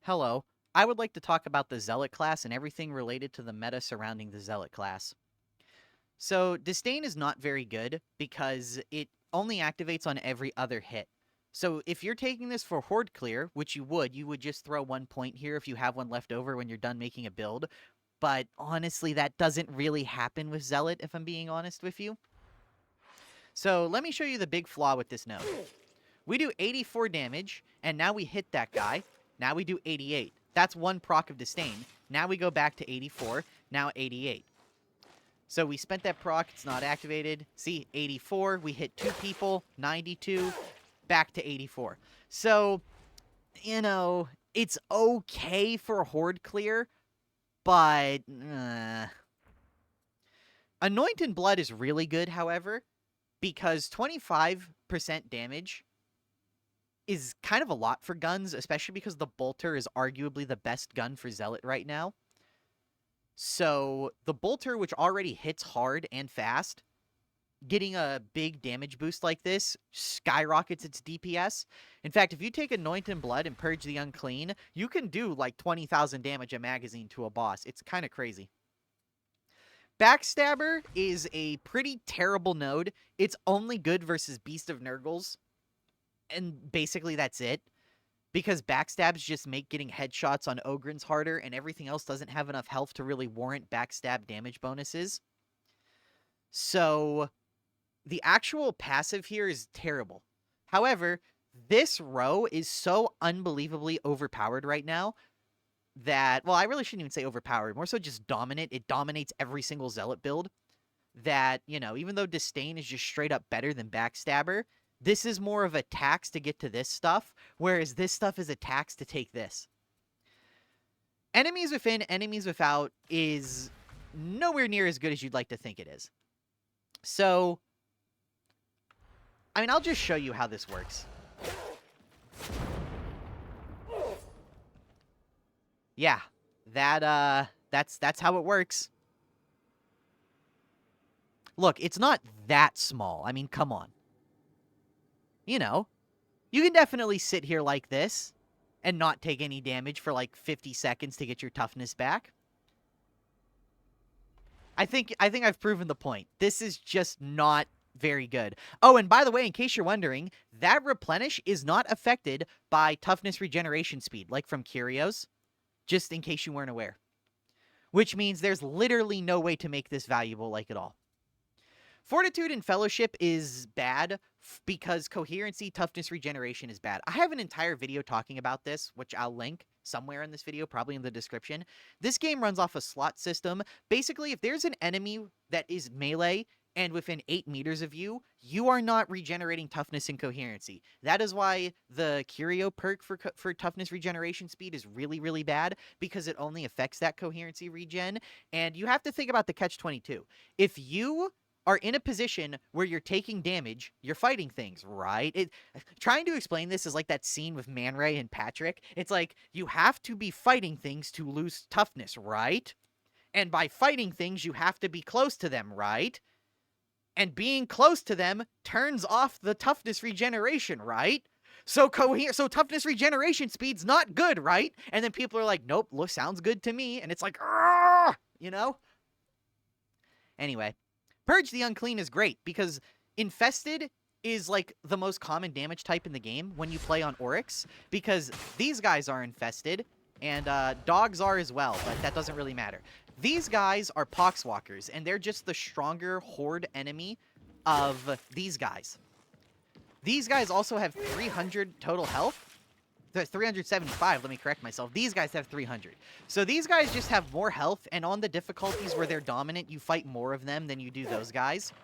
Hello, I would like to talk about the Zealot class and everything related to the meta surrounding the Zealot class. So, Disdain is not very good because it only activates on every other hit. So, if you're taking this for Horde Clear, which you would just throw 1 point here if you have one left over when you're done making a build. But honestly, that doesn't really happen with Zealot, if I'm being honest with you. So, let me show you the big flaw with this node. We do 84 damage, and now we hit that guy. Now we do 88. That's one proc of Disdain. Now we go back to 84. Now 88. So we spent that proc. It's not activated. See, 84. We hit 2 people. 92. Back to 84. So, you know, it's okay for Horde Clear, but... Anointed Blood is really good, however, because 25% damage is kind of a lot for guns, especially because the Bolter is arguably the best gun for Zealot right now. So the Bolter, which already hits hard and fast, getting a big damage boost like this skyrockets its DPS. In fact, if you take Anointed Blood and Purge the Unclean, you can do like 20,000 damage a magazine to a boss. It's kind of crazy. Backstabber is a pretty terrible node. It's only good versus Beast of Nurgles, and basically that's it. Because backstabs just make getting headshots on Ogryns harder, and everything else doesn't have enough health to really warrant backstab damage bonuses. So, the actual passive here is terrible. However, this row is so unbelievably overpowered right now that, well, I really shouldn't even say overpowered, more so just dominant. It dominates every single Zealot build. That, you know, even though Disdain is just straight up better than Backstabber, this is more of a tax to get to this stuff, whereas this stuff is a tax to take this. Enemies within, enemies without is nowhere near as good as you'd like to think it is. So, I mean, I'll just show you how this works. Yeah, that's how it works. Look, it's not that small. I mean, come on. You know, you can definitely sit here like this and not take any damage for like 50 seconds to get your toughness back. I think I've proven the point. This is just not very good. Oh, and by the way, in case you're wondering, that replenish is not affected by toughness regeneration speed, like from Curios, just in case you weren't aware. Which means there's literally no way to make this valuable like at all. Fortitude and Fellowship is bad because Coherency, Toughness, Regeneration is bad. I have an entire video talking about this, which I'll link somewhere in this video, probably in the description. This game runs off a slot system. Basically, if there's an enemy that is melee and within 8 meters of you, you are not regenerating Toughness and Coherency. That is why the Curio perk for Toughness Regeneration Speed is really, really bad, because it only affects that Coherency regen. And you have to think about the catch-22. If you are in a position where you're taking damage, you're fighting things, right? Trying to explain this is like that scene with Man Ray and Patrick. It's like, you have to be fighting things to lose toughness, right? And by fighting things, you have to be close to them, right? And being close to them turns off the toughness regeneration, right? So toughness regeneration speed's not good, right? And then people are like, nope, sounds good to me. And it's like, you know? Anyway. Purge the Unclean is great because Infested is like the most common damage type in the game when you play on Oryx, because these guys are infested and dogs are as well, but that doesn't really matter. These guys are Poxwalkers, and they're just the stronger horde enemy of these guys. These guys also have 300 total health. 375, let me correct myself. These guys have 300. So these guys just have more health, and on the difficulties where they're dominant, you fight more of them than you do those guys.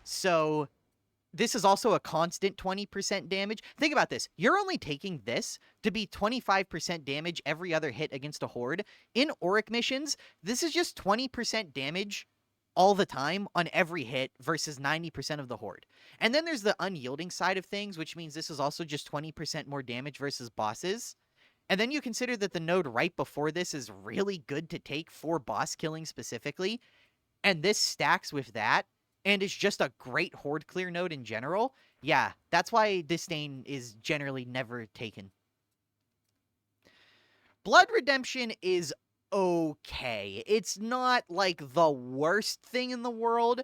So this is also a constant 20% damage. Think about this. You're only taking this to be 25% damage every other hit against a horde. In Auric missions, this is just 20% damage all the time on every hit versus 90% of the horde. And then there's the unyielding side of things, which means this is also just 20% more damage versus bosses. And then you consider that the node right before this is really good to take for boss killing specifically. And this stacks with that and is just a great horde clear node in general. Yeah, that's why Disdain is generally never taken. Blood Redemption is okay. It's not, like, the worst thing in the world.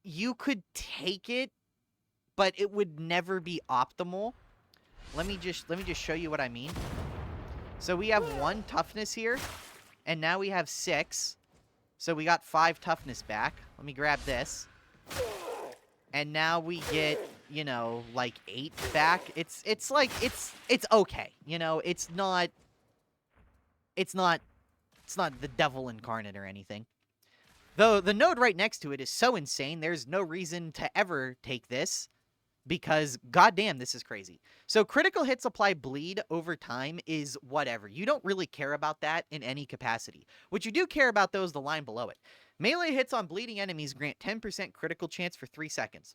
You could take it, but it would never be optimal. Let me just show you what I mean. So we have 1 toughness here, and now we have 6. So we got 5 toughness back. Let me grab this. And now we get, you know, like 8 back. It's okay. You know, it's not the devil incarnate or anything. Though the node right next to it is so insane, there's no reason to ever take this. Because, goddamn, this is crazy. So, critical hits apply bleed over time is whatever. You don't really care about that in any capacity. What you do care about, though, is the line below it. Melee hits on bleeding enemies grant 10% critical chance for 3 seconds.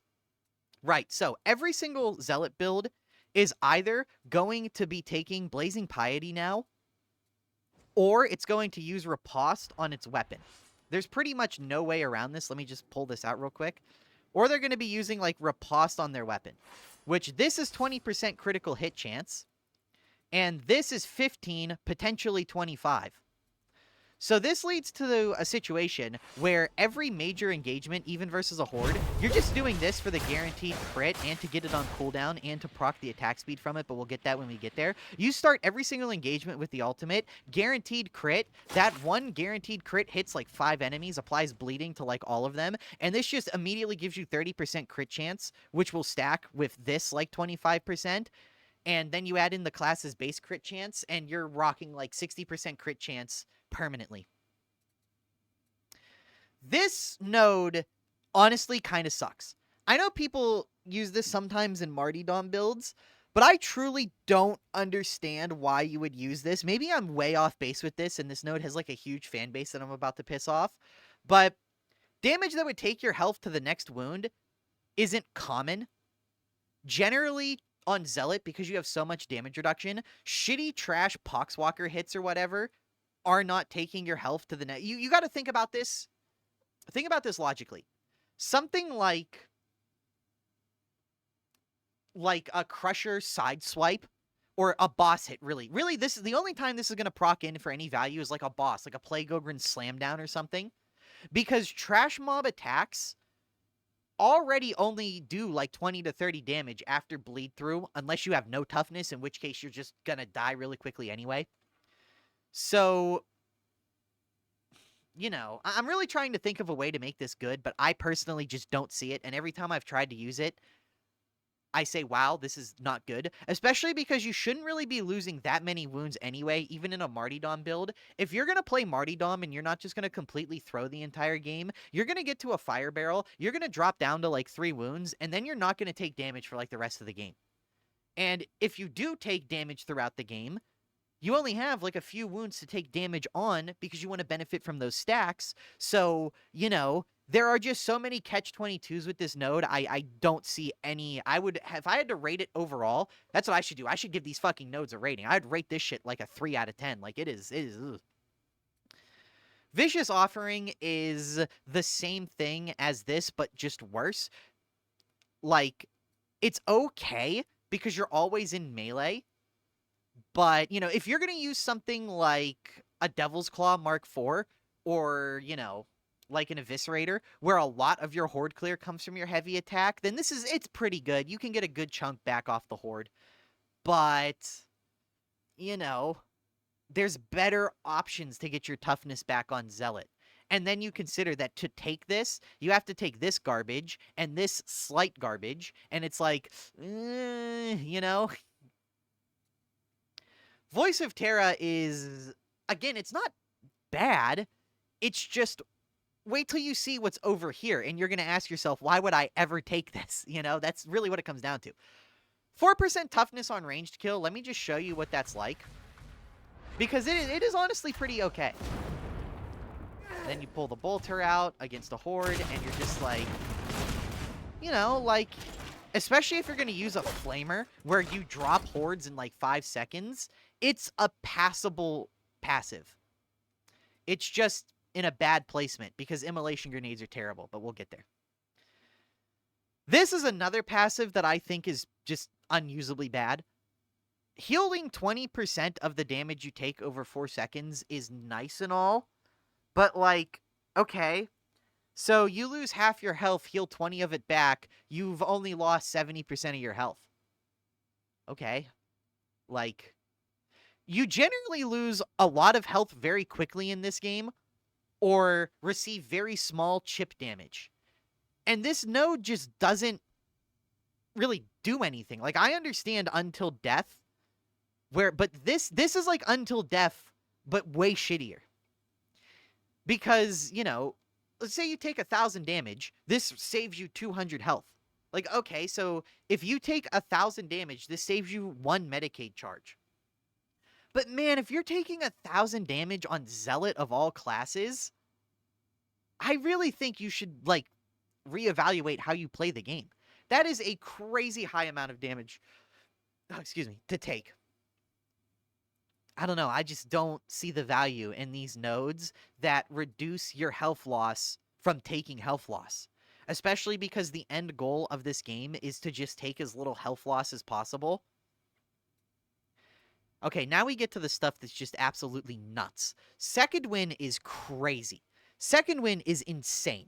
Right, so every single Zealot build is either going to be taking Blazing Piety now, or it's going to use Riposte on its weapon. There's pretty much no way around this. Let me just pull this out real quick. Or they're going to be using, like, Riposte on their weapon. Which, this is 20% critical hit chance. And this is 15, potentially 25. So this leads to a situation where every major engagement, even versus a horde, you're just doing this for the guaranteed crit and to get it on cooldown and to proc the attack speed from it, but we'll get that when we get there. You start every single engagement with the ultimate, guaranteed crit. That 1 guaranteed crit hits like 5 enemies, applies bleeding to like all of them, and this just immediately gives you 30% crit chance, which will stack with this like 25%. And then you add in the class's base crit chance, and you're rocking like 60% crit chance permanently. This node honestly kind of sucks. I know people use this sometimes in Martyrdom builds, but I truly don't understand why you would use this. Maybe I'm way off base with this, and this node has like a huge fan base that I'm about to piss off. But damage that would take your health to the next wound isn't common. Generally, on Zealot, because you have so much damage reduction, shitty trash Poxwalker hits or whatever are not taking your health to the next. You got to think about this. Think about this logically. Something like a Crusher sideswipe or a boss hit, really. Really, this is the only time this is going to proc in for any value is like a boss, like a Plague Ogren slam down or something. Because trash mob attacks already only do like 20 to 30 damage after bleed through, unless you have no toughness, in which case you're just gonna die really quickly anyway. So, you know, I'm really trying to think of a way to make this good, but I personally just don't see it, and every time I've tried to use it, I say, wow, this is not good. Especially because you shouldn't really be losing that many wounds anyway, even in a Martyrdom build. If you're going to play Martyrdom and you're not just going to completely throw the entire game, you're going to get to a fire barrel, you're going to drop down to like 3 wounds, and then you're not going to take damage for like the rest of the game. And if you do take damage throughout the game, you only have like a few wounds to take damage on because you want to benefit from those stacks. So, you know, there are just so many catch-22s with this node. I don't see any. I would, if I had to rate it overall, that's what I should do. I should give these fucking nodes a rating. I'd rate this shit like a 3 out of 10. Like, it is. Ugh. Vicious Offering is the same thing as this, but just worse. Like, it's okay because you're always in melee. But, you know, if you're going to use something like a Devil's Claw Mark IV, or, you know, like an Eviscerator, where a lot of your horde clear comes from your heavy attack, then it's pretty good. You can get a good chunk back off the horde. But, you know, there's better options to get your toughness back on Zealot. And then you consider that to take this, you have to take this garbage and this slight garbage, and it's like, you know. Voice of Terra is, again, it's not bad. It's just, wait till you see what's over here, and you're going to ask yourself, why would I ever take this? You know, that's really what it comes down to. 4% toughness on ranged kill. Let me just show you what that's like. Because it is honestly pretty okay. Then you pull the bolter out against a horde, and you're just like, you know, like, especially if you're going to use a flamer where you drop hordes in like 5 seconds, it's a passable passive. It's just in a bad placement because immolation grenades are terrible, but we'll get there. This is another passive that I think is just unusably bad. healing 20% of the damage you take over 4 seconds is nice and all, but like, okay, so you lose half your health, heal 20 of it back, you've only lost 70% of your health. Okay. Like, you generally lose a lot of health very quickly in this game, or receive very small chip damage. And this node just doesn't really do anything. Like, I understand Until Death, but this is like Until Death, but way shittier. Because, you know, let's say you take 1,000 damage, this saves you 200 health. Like, okay, so if you take 1,000 damage, this saves you 1 Medicaid charge. But man, if you're taking 1,000 damage on Zealot of all classes, I really think you should, like, reevaluate how you play the game. That is a crazy high amount of damage, to take. I don't know, I just don't see the value in these nodes that reduce your health loss from taking health loss. Especially because the end goal of this game is to just take as little health loss as possible. Okay, now we get to the stuff that's just absolutely nuts. Second Wind is crazy. Second Wind is insane.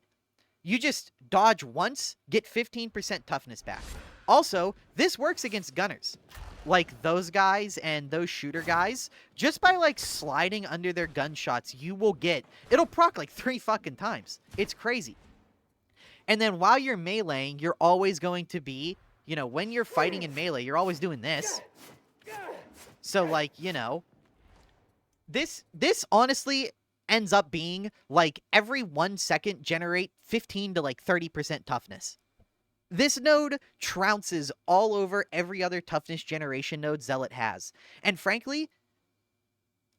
You just dodge once, get 15% toughness back. Also, this works against gunners. Like those guys and those shooter guys. Just by like sliding under their gunshots, you will get... It'll proc like 3 fucking times. It's crazy. And then while you're meleeing, you're always going to be... You know, when you're fighting in melee, you're always doing this. So, like, you know... This honestly ends up being, like, every 1 second generate 15 to, like, 30% toughness. This node trounces all over every other toughness generation node Zealot has. And frankly,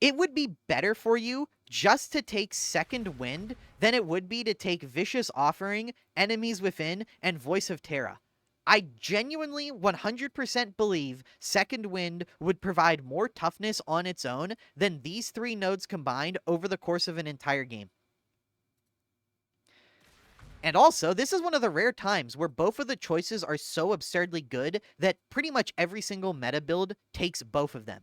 it would be better for you just to take Second Wind than it would be to take Vicious Offering, Enemies Within, and Voice of Terra. I genuinely 100% believe Second Wind would provide more toughness on its own than these 3 nodes combined over the course of an entire game. And also, this is one of the rare times where both of the choices are so absurdly good that pretty much every single meta build takes both of them.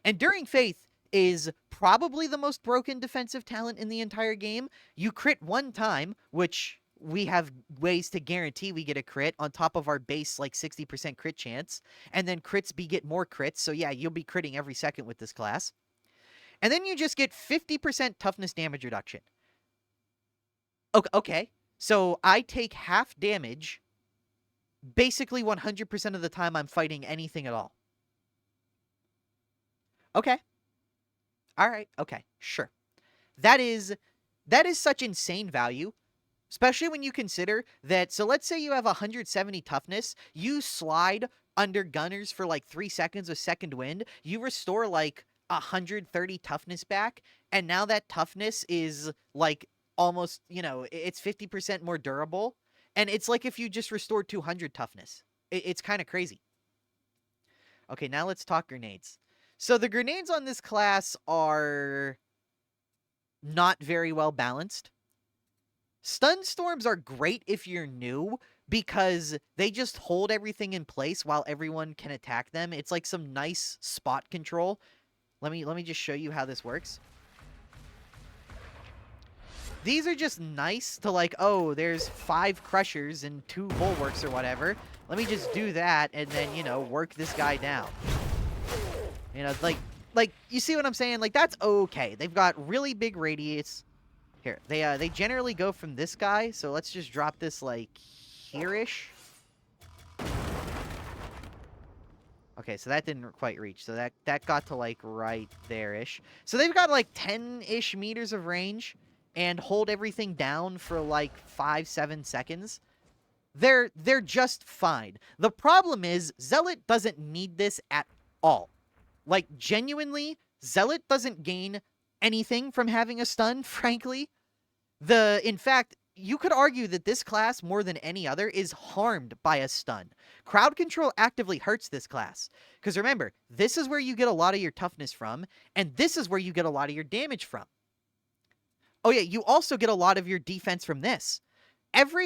Enduring Faith is probably the most broken defensive talent in the entire game. You crit 1 time, which we have ways to guarantee we get a crit on top of our base, like 60% crit chance. And then crits beget more crits, so yeah, you'll be critting every second with this class. And then you just get 50% toughness damage reduction. Okay. So I take half damage basically 100% of the time I'm fighting anything at all. Okay. All right. Okay. Sure. That is such insane value, especially when you consider that. So let's say you have 170 toughness. You slide under gunners for like 3 seconds with Second Wind. You restore like 130 toughness back. And now that toughness is like almost, you know, it's 50% more durable. And it's like if you just restored 200 toughness. It's kind of crazy. Okay, now let's talk grenades. So the grenades on this class are not very well balanced. Stun storms are great if you're new because they just hold everything in place while everyone can attack them. It's like some nice spot control. Let me just show you how this works. These are just nice to like, oh, there's 5 crushers and 2 bulwarks or whatever. Let me just do that and then, you know, work this guy down. You know, like you see what I'm saying? Like, that's okay. They've got really big radius. Here, they generally go from this guy, so let's just drop this, like, here-ish. Okay, so that didn't quite reach. So that got to, like, right there-ish. So they've got, like, 10-ish meters of range and hold everything down for, like, 5-7 seconds. They're just fine. The problem is, Zealot doesn't need this at all. Like, genuinely, Zealot doesn't gain anything from having a stun, frankly. In fact, you could argue that this class, more than any other, is harmed by a stun. Crowd control actively hurts this class. Because remember, this is where you get a lot of your toughness from, and this is where you get a lot of your damage from. Oh yeah, you also get a lot of your defense from this.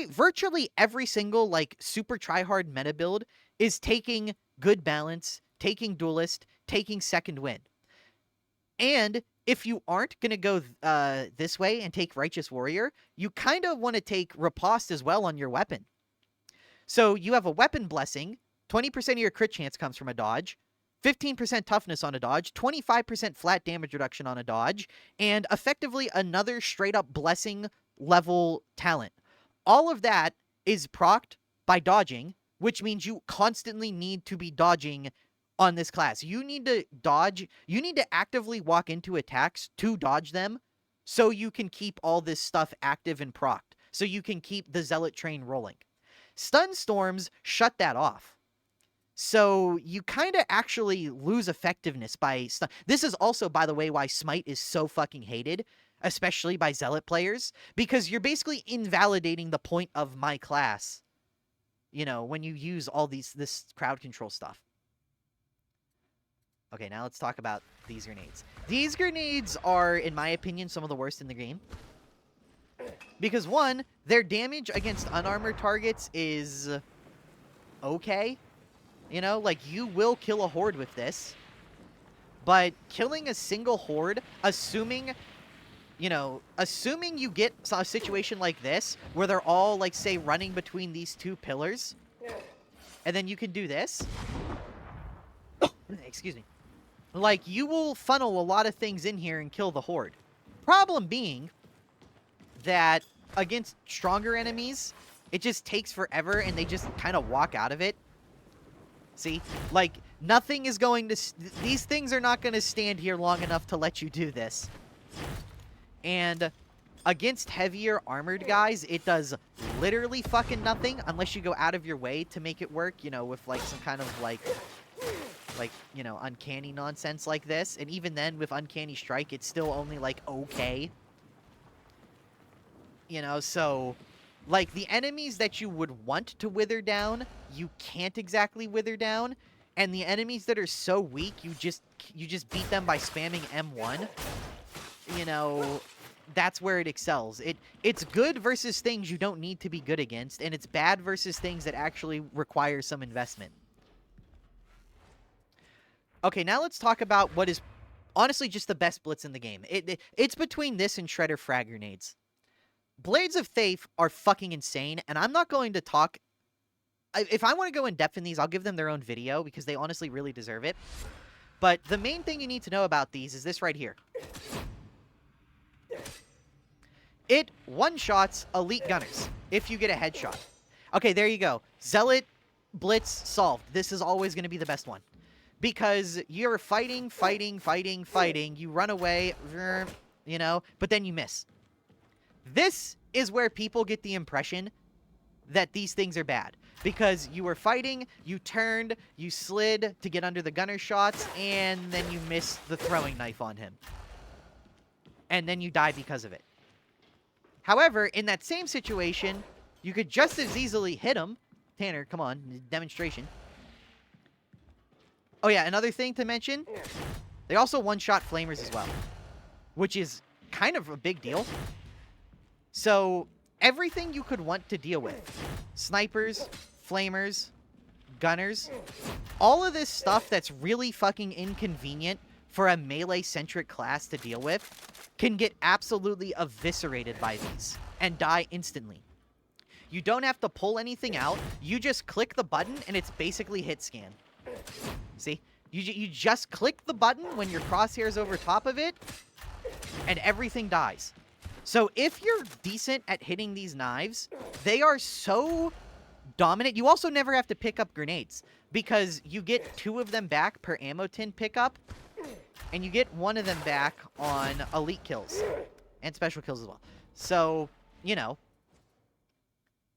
Virtually every single, like, super tryhard meta build is taking good balance, taking Dualist, taking second wind. And if you aren't going to go this way and take Righteous Warrior, you kind of want to take Riposte as well on your weapon. So you have a weapon blessing, 20% of your crit chance comes from a dodge, 15% toughness on a dodge, 25% flat damage reduction on a dodge, and effectively another straight up blessing level talent. All of that is procced by dodging, which means you constantly need to be dodging on this class. You need to dodge, you need to actively walk into attacks to dodge them so you can keep all this stuff active and procced, so you can keep the Zealot train rolling. Stun storms shut that off. So you kind of actually lose effectiveness by stun. This is also, by the way, why Smite is so fucking hated, especially by Zealot players, because you're basically invalidating the point of my class, you know, when you use all this crowd control stuff. Okay, now let's talk about these grenades. These grenades are, in my opinion, some of the worst in the game. Because, one, their damage against unarmored targets is okay. You know, like, you will kill a horde with this. But killing a single horde, assuming you get a situation like this, where they're all, like, say, running between these two pillars, and then you can do this. Excuse me. Like, you will funnel a lot of things in here and kill the horde. Problem being that against stronger enemies, it just takes forever and they just kind of walk out of it. See? Like, nothing is going to... These things are not going to stand here long enough to let you do this. And against heavier armored guys, it does literally fucking nothing unless you go out of your way to make it work, you know, with, like, some kind of, like, you know, uncanny nonsense like this. And even then, with Uncanny Strike, it's still only, like, okay. You know, so, like, the enemies that you would want to wither down, you can't exactly wither down. And the enemies that are so weak, you just beat them by spamming M1. You know, that's where it excels. It's good versus things you don't need to be good against, and it's bad versus things that actually require some investment. Okay, now let's talk about what is honestly just the best blitz in the game. It's between this and Shredder frag grenades. Blades of Faith are fucking insane, and I'm not going to talk... If I want to go in depth in these, I'll give them their own video, because they honestly really deserve it. But the main thing you need to know about these is this right here. It one-shots elite gunners if you get a headshot. Okay, there you go. Zealot, Blitz, solved. This is always going to be the best one. Because you're fighting, you run away, you know, but then you miss. This is where people get the impression that these things are bad. Because you were fighting, you turned, you slid to get under the gunner shots, and then you missed the throwing knife on him. And then you die because of it. However, in that same situation, you could just as easily hit him. Tanner, come on, demonstration. Oh yeah, another thing to mention, they also one-shot flamers as well, which is kind of a big deal. So, everything you could want to deal with, snipers, flamers, gunners, all of this stuff that's really fucking inconvenient for a melee-centric class to deal with, can get absolutely eviscerated by these and die instantly. You don't have to pull anything out, you just click the button and it's basically hit scan. See? You just click the button when your crosshair's over top of it, and everything dies. So if you're decent at hitting these knives, they are so dominant. You also never have to pick up grenades, because you get 2 of them back per ammo tin pickup, and you get 1 of them back on elite kills, and special kills as well. So, you know,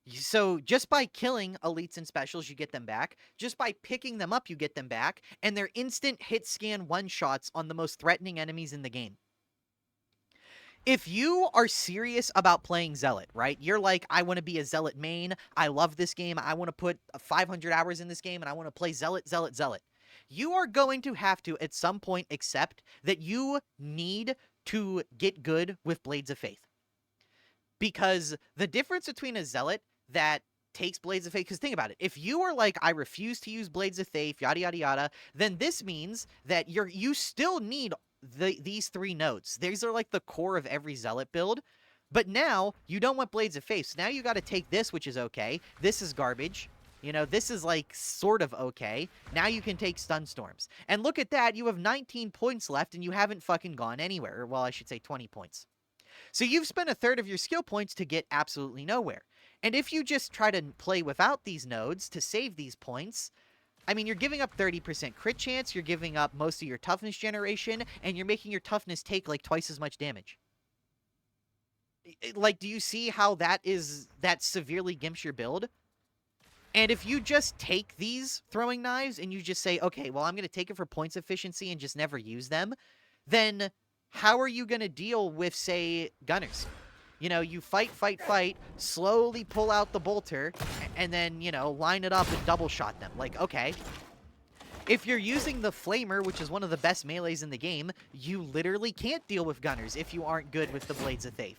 so just by killing elites and specials, you get them back. Just by picking them up, you get them back. And they're instant hit scan one-shots on the most threatening enemies in the game. If you are serious about playing Zealot, right? You're like, I want to be a Zealot main. I love this game. I want to put 500 hours in this game, and I want to play Zealot, Zealot, Zealot. You are going to have to, at some point, accept that you need to get good with Blades of Faith. Because the difference between a Zealot that takes Blades of Faith, because think about it. If you are like, I refuse to use Blades of Faith, yada, yada, yada, then this means that you still need these 3 nodes. These are like the core of every Zealot build. But now, you don't want Blades of Faith. So now you got to take this, which is okay. This is garbage. You know, this is like sort of okay. Now you can take Stun Storms. And look at that, you have 19 points left and you haven't fucking gone anywhere. Well, I should say 20 points. So you've spent a third of your skill points to get absolutely nowhere. And if you just try to play without these nodes to save these points, I mean, you're giving up 30% crit chance, you're giving up most of your toughness generation, and you're making your toughness take like twice as much damage. Like, do you see how that severely gimps your build? And if you just take these throwing knives and you just say, okay, well, I'm going to take it for points efficiency and just never use them, then how are you going to deal with, say, gunners? You know, you fight, slowly pull out the bolter, and then, you know, line it up and double shot them. Like, okay. If you're using the flamer, which is one of the best melees in the game, you literally can't deal with gunners if you aren't good with the Blades of Faith.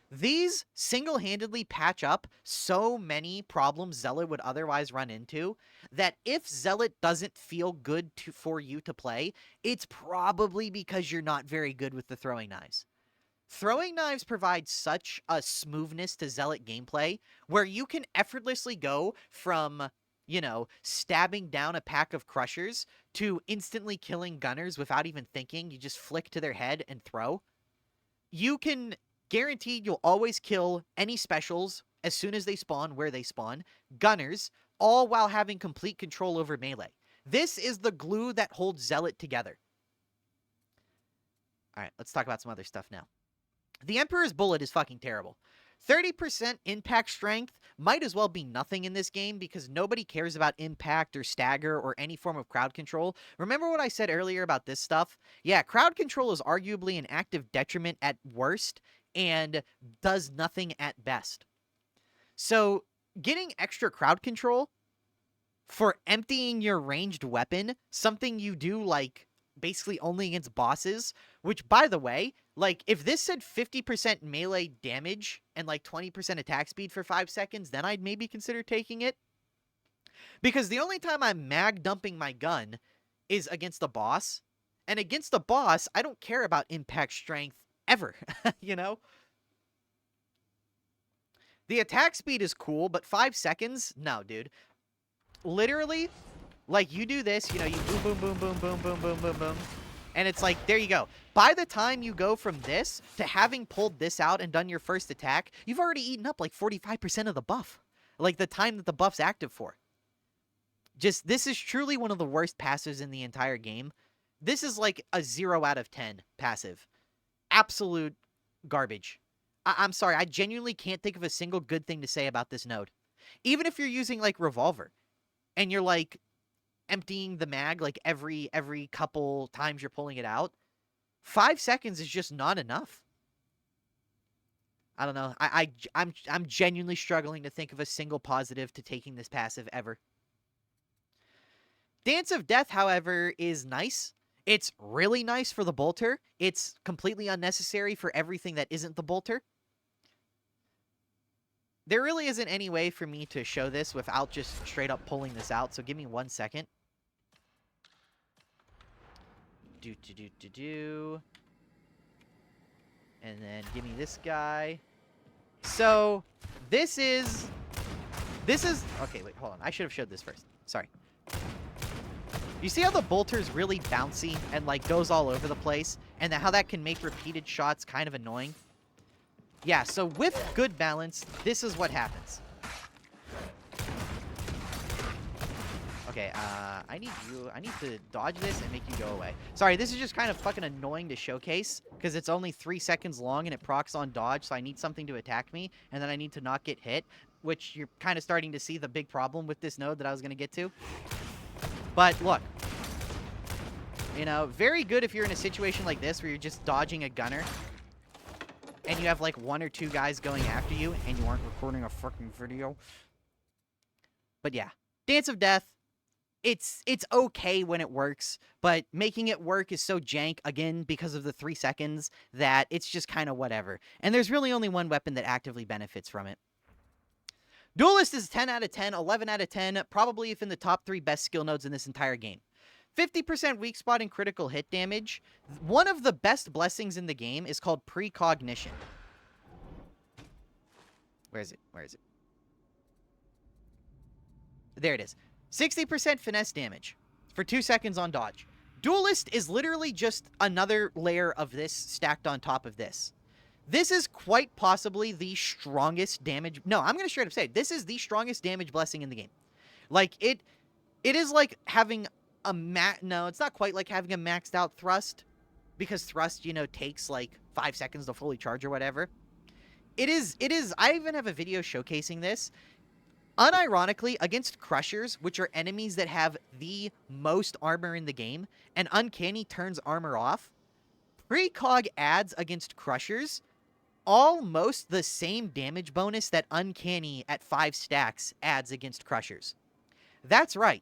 These single-handedly patch up so many problems Zealot would otherwise run into that if Zealot doesn't feel good for you to play, it's probably because you're not very good with the throwing knives. Throwing knives provide such a smoothness to Zealot gameplay where you can effortlessly go from, you know, stabbing down a pack of crushers to instantly killing gunners without even thinking. You just flick to their head and throw. You can... Guaranteed you'll always kill any specials as soon as they spawn, where they spawn, gunners, all while having complete control over melee. This is the glue that holds Zealot together. Alright, let's talk about some other stuff now. The Emperor's Bullet is fucking terrible. 30% impact strength might as well be nothing in this game because nobody cares about impact or stagger or any form of crowd control. Remember what I said earlier about this stuff? Yeah, crowd control is arguably an active detriment at worst and does nothing at best. So, getting extra crowd control for emptying your ranged weapon, something you do, like, basically only against bosses, which, by the way, like, if this said 50% melee damage and, like, 20% attack speed for 5 seconds, then I'd maybe consider taking it. Because the only time I'm mag dumping my gun is against the boss, and against the boss, I don't care about impact strength ever, you know? The attack speed is cool, but 5 seconds? No, dude. Literally, like, you do this, you know, you boom, boom, boom, boom, boom, boom, boom, boom, boom. And it's like, there you go. By the time you go from this to having pulled this out and done your first attack, you've already eaten up like 45% of the buff. Like, the time that the buff's active for. Just, this is truly one of the worst passives in the entire game. This is like a 0 out of 10 passive. Absolute garbage. I'm sorry, I genuinely can't think of a single good thing to say about this node. Even if you're using, like, Revolver, and you're, like, emptying the mag, like, every couple times you're pulling it out, 5 seconds is just not enough. I don't know. I'm genuinely struggling to think of a single positive to taking this passive ever. Dance of Death, however, is nice. It's really nice for the bolter. It's completely unnecessary for everything that isn't the bolter. There really isn't any way for me to show this without just straight up pulling this out, so give me 1 second. And then give me this guy. So, this is... Okay, wait, hold on. I should have showed this first. Sorry. You see how the bolter is really bouncy and, like, goes all over the place? And how that can make repeated shots kind of annoying? Yeah, so with good balance, this is what happens. Okay, I need to dodge this and make you go away. Sorry, this is just kind of fucking annoying to showcase, because it's only 3 seconds long and it procs on dodge, so I need something to attack me, and then I need to not get hit, which you're kind of starting to see the big problem with this node that I was going to get to. But look, you know, very good if you're in a situation like this where you're just dodging a gunner and you have like 1 or 2 guys going after you and you aren't recording a fucking video. But yeah, Dance of Death, it's okay when it works, but making it work is so jank, again, because of the 3 seconds, that it's just kind of whatever. And there's really only one weapon that actively benefits from it. Dualist is 10 out of 10, 11 out of 10, probably within the top 3 best skill nodes in this entire game. 50% weak spot and critical hit damage. One of the best blessings in the game is called precognition. Where is it? Where is it? There it is. 60% finesse damage for 2 seconds on dodge. Dualist is literally just another layer of this stacked on top of this. This is quite possibly the strongest damage. No, I'm going to straight up say this is the strongest damage blessing in the game. Like, it is like having a no, it's not quite like having a maxed out thrust, because thrust, you know, takes like 5 seconds to fully charge or whatever. It is, I even have a video showcasing this. Unironically, against Crushers, which are enemies that have the most armor in the game, and Uncanny turns armor off, Precog adds against Crushers almost the same damage bonus that Uncanny at 5 stacks adds against Crushers. That's right.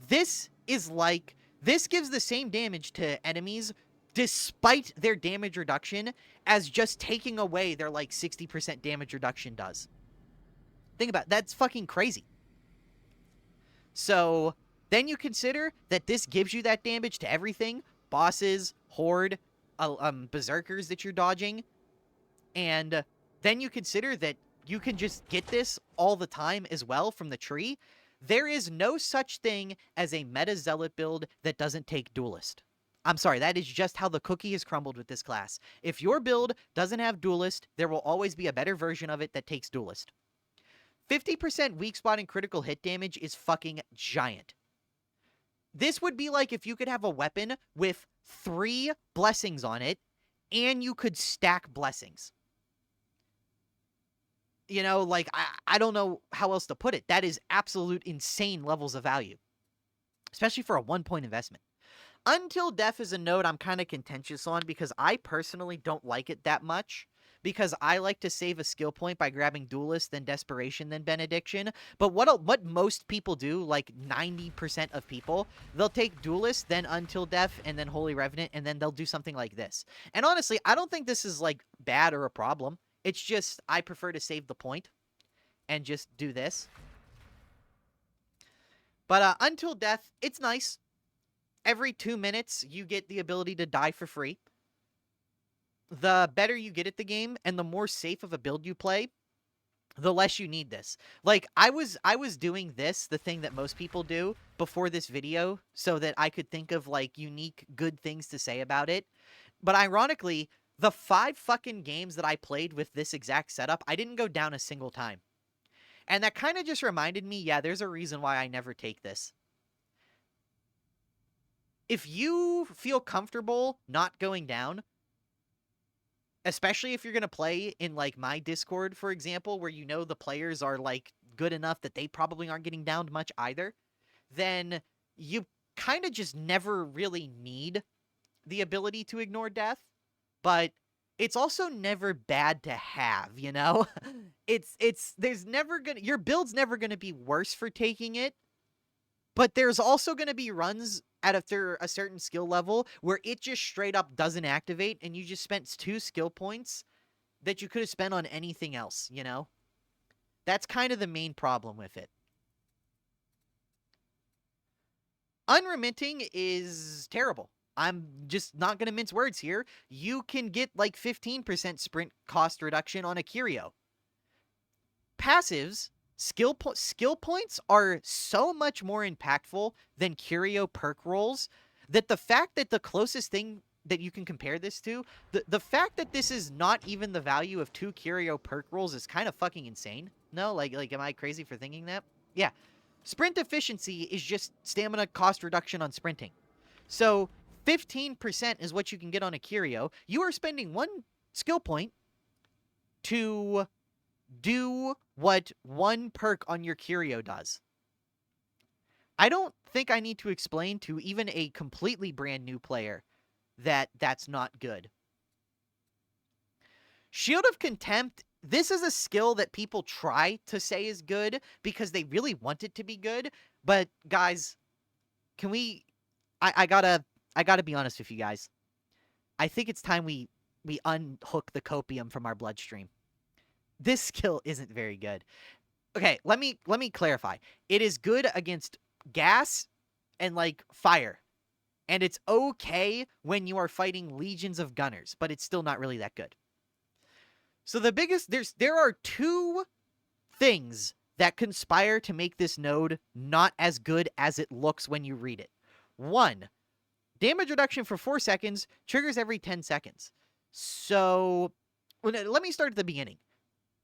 This gives the same damage to enemies despite their damage reduction as just taking away their like 60% damage reduction does. Think about it. That's fucking crazy. So then you consider that this gives you that damage to everything. Bosses, horde, berserkers that you're dodging. And then you consider that you can just get this all the time as well from the tree. There is no such thing as a meta Zealot build that doesn't take Dualist. I'm sorry, that is just how the cookie has crumbled with this class. If your build doesn't have Dualist, there will always be a better version of it that takes Dualist. 50% weak spot and critical hit damage is fucking giant. This would be like if you could have a weapon with 3 blessings on it, and you could stack blessings. You know, like, I don't know how else to put it. That is absolute insane levels of value. Especially for a 1-point investment. Until Death is a node I'm kind of contentious on because I personally don't like it that much. Because I like to save a skill point by grabbing Dualist, then Desperation, then Benediction. But what most people do, like 90% of people, they'll take Dualist, then Until Death, and then Holy Revenant, and then they'll do something like this. And honestly, I don't think this is, like, bad or a problem. It's just, I prefer to save the point and just do this. But Until Death, it's nice. Every 2 minutes, you get the ability to die for free. The better you get at the game and the more safe of a build you play, the less you need this. Like, I was doing this, the thing that most people do, before this video, so that I could think of, like, unique, good things to say about it. But ironically, the 5 fucking games that I played with this exact setup, I didn't go down a single time. And that kind of just reminded me, yeah, there's a reason why I never take this. If you feel comfortable not going down, especially if you're going to play in, like, my Discord, for example, where you know the players are, like, good enough that they probably aren't getting downed much either, then you kind of just never really need the ability to ignore death. But it's also never bad to have, you know? There's never gonna, your build's never gonna be worse for taking it, but there's also gonna be runs after a certain skill level where it just straight up doesn't activate and you just spent 2 skill points that you could have spent on anything else, you know? That's kind of the main problem with it. Unremitting is terrible. I'm just not going to mince words here. You can get like 15% sprint cost reduction on a Curio. Passives, skill points are so much more impactful than Curio perk rolls that the fact that the closest thing that you can compare this to, the fact that this is not even the value of 2 Curio perk rolls is kind of fucking insane. No? Like, am I crazy for thinking that? Yeah. Sprint efficiency is just stamina cost reduction on sprinting. So 15% is what you can get on a Curio. You are spending 1 skill point to do what 1 perk on your Curio does. I don't think I need to explain to even a completely brand new player that that's not good. Shield of Contempt, this is a skill that people try to say is good because they really want it to be good. But guys, can we... I gotta be honest with you guys. I think it's time we unhook the copium from our bloodstream. This skill isn't very good. Okay, let me clarify. It is good against gas and like fire. And it's okay when you are fighting legions of gunners, but it's still not really that good. So the biggest there are two things that conspire to make this node not as good as it looks when you read it. One, damage reduction for 4 seconds triggers every 10 seconds. So let me start at the beginning.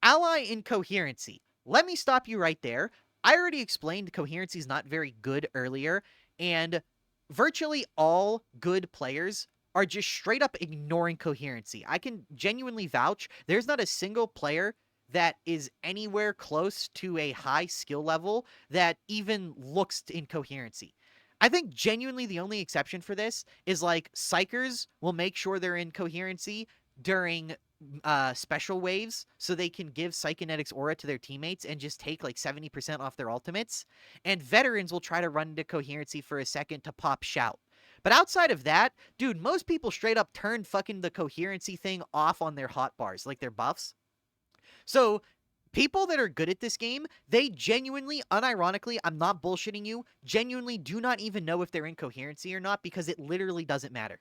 Ally in Coherency. Let me stop you right there. I already explained Coherency is not very good earlier, and virtually all good players are just straight up ignoring Coherency. I can genuinely vouch there's not a single player that is anywhere close to a high skill level that even looks in Coherency. I think genuinely the only exception for this is like Psychers will make sure they're in Coherency during special waves so they can give Psychonetics aura to their teammates and just take like 70% off their ultimates. And veterans will try to run into Coherency for a second to pop shout. But outside of that, dude, most people straight up turn fucking the Coherency thing off on their hotbars, like their buffs. So people that are good at this game, they genuinely, unironically, I'm not bullshitting you, genuinely do not even know if they're in Coherency or not because it literally doesn't matter.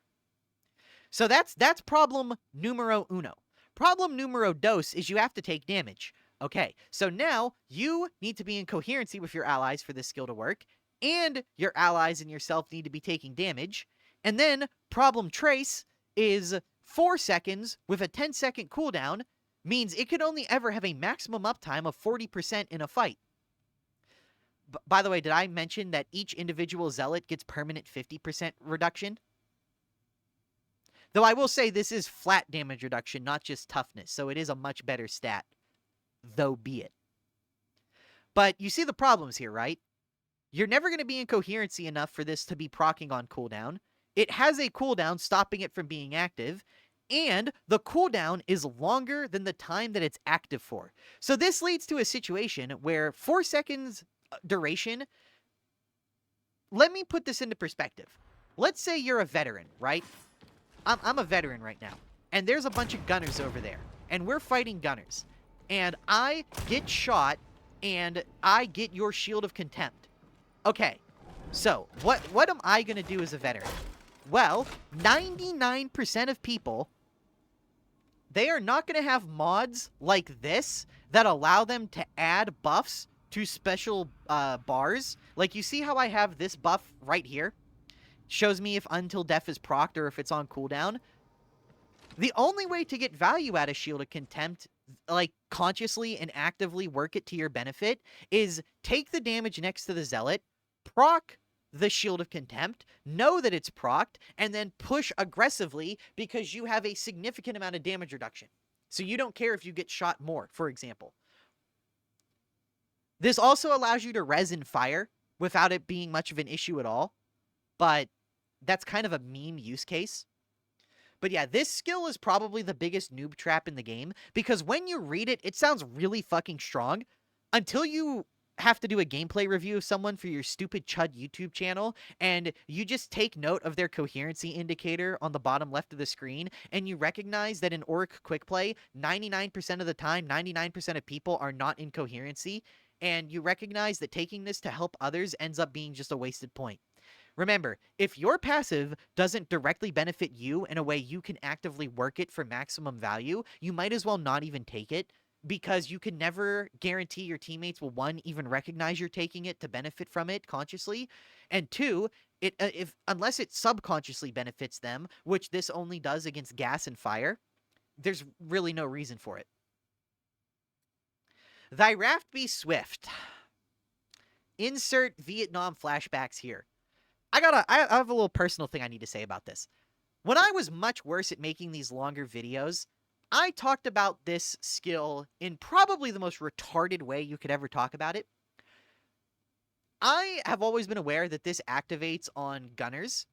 So that's problem numero uno. Problem numero dos is you have to take damage. Okay, so now you need to be in Coherency with your allies for this skill to work, and your allies and yourself need to be taking damage. And then problem trace is 4 seconds with a 10-second cooldown means it can only ever have a maximum uptime of 40% in a fight. By the way, did I mention that each individual zealot gets permanent 50% reduction? Though I will say this is flat damage reduction, not just toughness, so it is a much better stat. Though be it. But you see the problems here, right? You're never going to be in Coherency enough for this to be proccing on cooldown. It has a cooldown stopping it from being active, and the cooldown is longer than the time that it's active for. So this leads to a situation where 4 seconds duration... Let me put this into perspective. Let's say you're a veteran, right? I'm a veteran right now, and there's a bunch of gunners over there, and we're fighting gunners, and I get shot, and I get your shield of contempt. Okay, so what am I going to do as a veteran? Well, 99% of people, they are not going to have mods like this that allow them to add buffs to special bars. Like, you see how I have this buff right here? Shows me if Until Death is procced or if it's on cooldown. The only way to get value out of Shield of Contempt, like consciously and actively work it to your benefit, is take the damage next to the Zealot, proc the Shield of Contempt, know that it's procced, and then push aggressively because you have a significant amount of damage reduction. So you don't care if you get shot more, for example. This also allows you to res in fire without it being much of an issue at all. But that's kind of a meme use case. But yeah, this skill is probably the biggest noob trap in the game, because when you read it, it sounds really fucking strong until you have to do a gameplay review of someone for your stupid Chud YouTube channel, and you just take note of their coherency indicator on the bottom left of the screen, and you recognize that in Orc Quick Play, 99% of the time, 99% of people are not in coherency, and you recognize that taking this to help others ends up being just a wasted point. Remember, if your passive doesn't directly benefit you in a way you can actively work it for maximum value, you might as well not even take it, because you can never guarantee your teammates will, one, even recognize you're taking it to benefit from it consciously, and two, unless it subconsciously benefits them, which this only does against gas and fire, there's really no reason for it. Thy raft be swift. Insert Vietnam flashbacks here. I have a little personal thing I need to say about this. When I was much worse at making these longer videos, I talked about this skill in probably the most retarded way you could ever talk about it. I have always been aware that this activates on gunners,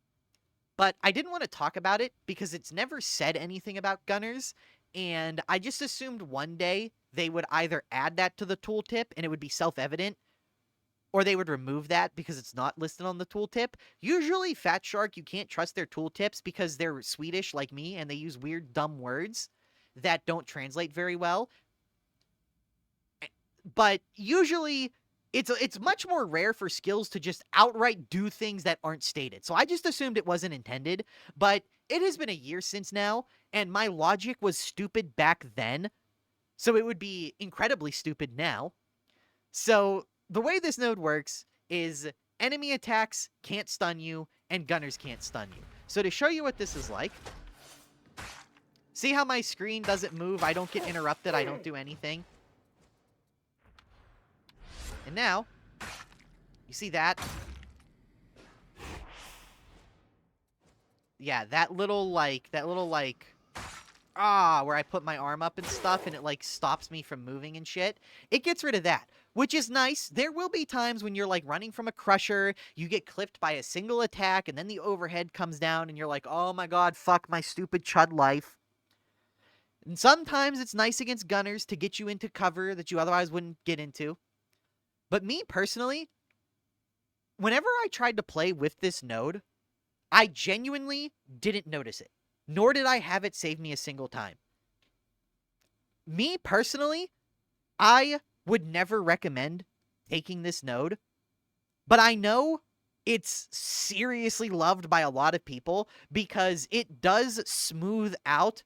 but I didn't want to talk about it because it's never said anything about gunners, and I just assumed one day they would either add that to the tooltip and it would be self-evident, or they would remove that because it's not listed on the tooltip. Usually, Fat Shark, you can't trust their tooltips because they're Swedish like me and they use weird, dumb words that don't translate very well. but usually it's much more rare for skills to just outright do things that aren't stated. So I just assumed it wasn't intended, but it has been a year since now, and my logic was stupid back then, so it would be incredibly stupid now. So the way this node works is enemy attacks can't stun you, and gunners can't stun you. So to show you what this is like, see how my screen doesn't move? I don't get interrupted. I don't do anything. And now, you see that? Yeah, that little, like, where I put my arm up and stuff, and it, like, stops me from moving and shit. It gets rid of that, which is nice. There will be times when you're, like, running from a crusher, you get clipped by a single attack, and then the overhead comes down, and you're like, oh my god, fuck my stupid chud life. And sometimes it's nice against gunners to get you into cover that you otherwise wouldn't get into. But me, personally, whenever I tried to play with this node, I genuinely didn't notice it. Nor did I have it save me a single time. Me, personally, I would never recommend taking this node. But I know it's seriously loved by a lot of people because it does smooth out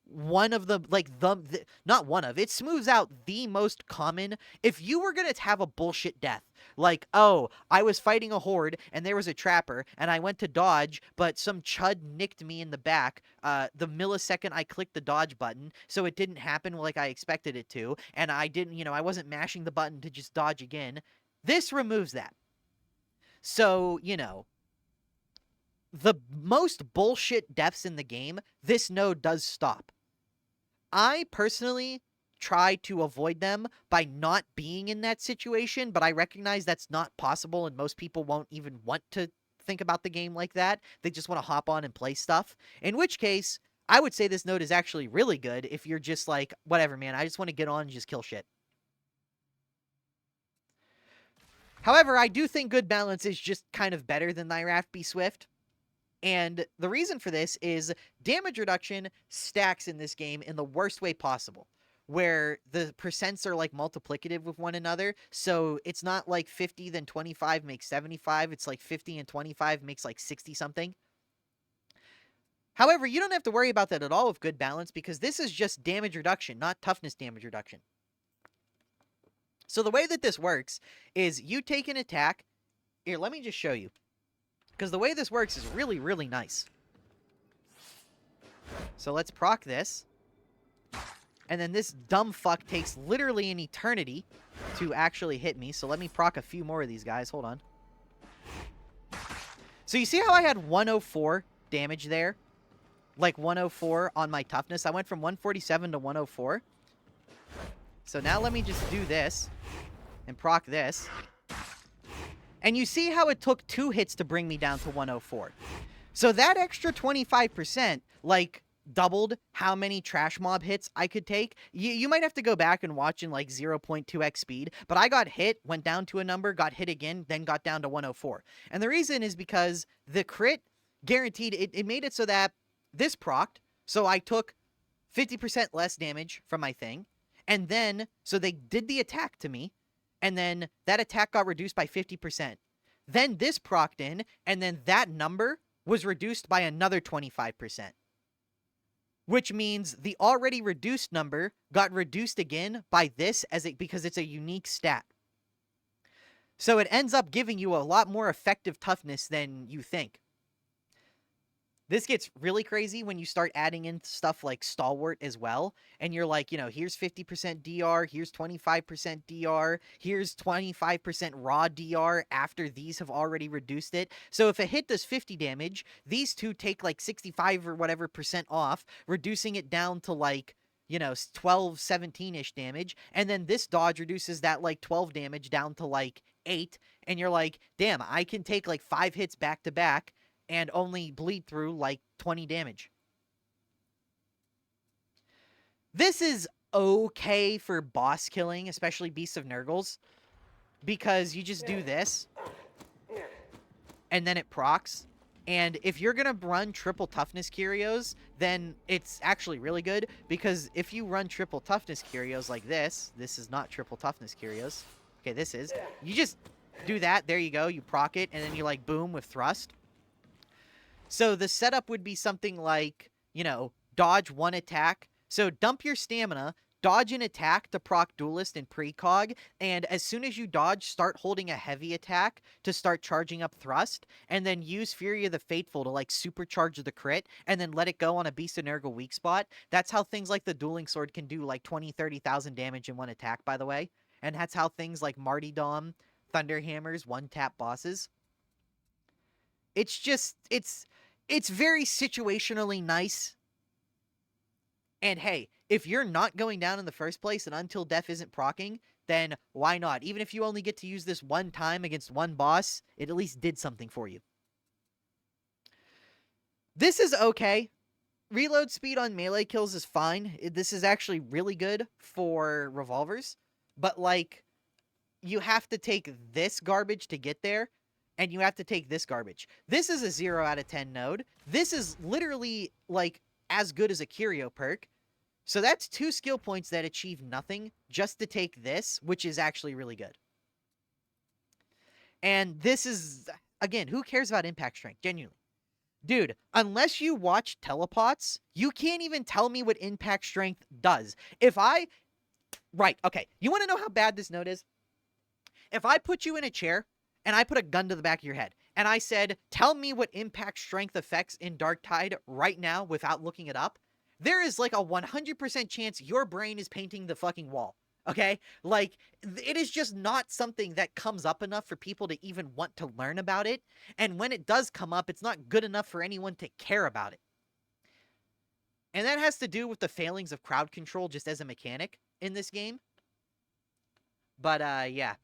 one of the, like, not one of, it smooths out the most common. If you were gonna have a bullshit death, like, oh, I was fighting a horde and there was a trapper and I went to dodge, but some chud nicked me in the back the millisecond I clicked the dodge button, so it didn't happen like I expected it to, and I didn't, I wasn't mashing the button to just dodge again. This removes that. So, the most bullshit deaths in the game, this node does stop. I personally try to avoid them by not being in that situation, but I recognize that's not possible, and most people won't even want to think about the game like that. They just want to hop on and play stuff. In which case, I would say this node is actually really good if you're just like, whatever, man, I just want to get on and just kill shit. However, I do think good balance is just kind of better than Nyraft Be Swift. And the reason for this is damage reduction stacks in this game in the worst way possible, where the percents are like multiplicative with one another. So it's not like 50 then 25 makes 75. It's like 50 and 25 makes like 60 something. However, you don't have to worry about that at all with good balance because this is just damage reduction, not toughness damage reduction. So the way that this works is you take an attack. Here, let me just show you. Because the way this works is really, really nice. So let's proc this. And then this dumb fuck takes literally an eternity to actually hit me. So let me proc a few more of these guys. Hold on. So you see how I had 104 damage there? Like 104 on my toughness. I went from 147 to 104. So now let me just do this. And proc this. And you see how it took 2 hits to bring me down to 104. So that extra 25%, like, doubled how many trash mob hits I could take. You might have to go back and watch in, like, 0.2x speed. But I got hit, went down to a number, got hit again, then got down to 104. And the reason is because the crit guaranteed, it made it so that this procced. So I took 50% less damage from my thing. And then, so they did the attack to me. And then that attack got reduced by 50%. Then this procced in, and then that number was reduced by another 25%. Which means the already reduced number got reduced again by this because it's a unique stat. So it ends up giving you a lot more effective toughness than you think. This gets really crazy when you start adding in stuff like Stalwart as well. And you're like, here's 50% DR, here's 25% DR, here's 25% raw DR after these have already reduced it. So if a hit does 50 damage, these two take like 65 or whatever percent off, reducing it down to like, 12, 17-ish damage. And then this dodge reduces that like 12 damage down to like 8. And you're like, damn, I can take like 5 hits back to back and only bleed through like 20 damage. This is okay for boss killing, especially Beasts of Nurgles, because you just do this, and then it procs, And if you're going to run triple toughness curios, then it's actually really good, because if you run triple toughness curios like this is not triple toughness curios. Okay, this is. You just do that. There you go. You proc it, and then you like boom with thrust. So the setup would be something like, you know, dodge one attack. So dump your stamina, dodge an attack to proc Dualist and precog, and as soon as you dodge, start holding a heavy attack to start charging up thrust, and then use Fury of the Faithful to like supercharge the crit, and then let it go on a Beast of Nurgle weak spot. That's how things like the Dueling Sword can do like 20-30,000 damage in one attack, by the way. And that's how things like Martyrdom, Thunderhammers one-tap bosses. It's just, it's very situationally nice. And hey, if you're not going down in the first place and Until Death isn't proccing, then why not? Even if you only get to use this one time against one boss, it at least did something for you. This is okay. Reload speed on melee kills is fine. This is actually really good for revolvers. But, like, you have to take this garbage to get there, and you have to take this garbage. This is a 0 out of 10 node. This is literally, like, as good as a Curio perk. So that's 2 skill points that achieve nothing just to take this, which is actually really good. And this is, again, who cares about impact strength? Genuinely. Dude, unless you watch telepots, you can't even tell me what impact strength does. Right, okay. You want to know how bad this node is? If I put you in a chair, and I put a gun to the back of your head, and I said, tell me what impact strength affects in darktide right now without looking it up, there is like a 100% chance your brain is painting the fucking wall. Okay? Like, it is just not something that comes up enough for people to even want to learn about it. And when it does come up, it's not good enough for anyone to care about it. And that has to do with the failings of crowd control just as a mechanic in this game. But, yeah.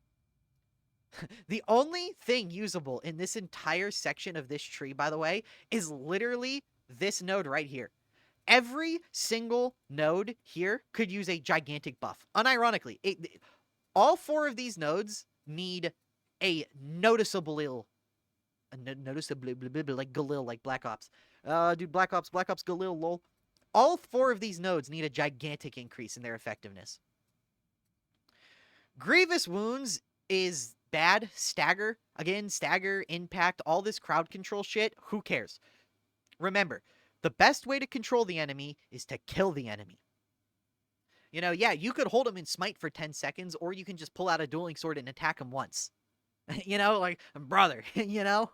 The only thing usable in this entire section of this tree, by the way, is literally this node right here. Every single node here could use a gigantic buff. Unironically, all 4 of these nodes need a noticeable like Galil, like Black Ops. Dude, Black Ops Galil, lol. All 4 of these nodes need a gigantic increase in their effectiveness. Grievous Wounds is bad. Stagger, again, stagger, impact, all this crowd control shit, who cares? Remember, the best way to control the enemy is to kill the enemy. You know, yeah, you could hold him in smite for 10 seconds, or you can just pull out a dueling sword and attack him once. You know, like, brother, you know?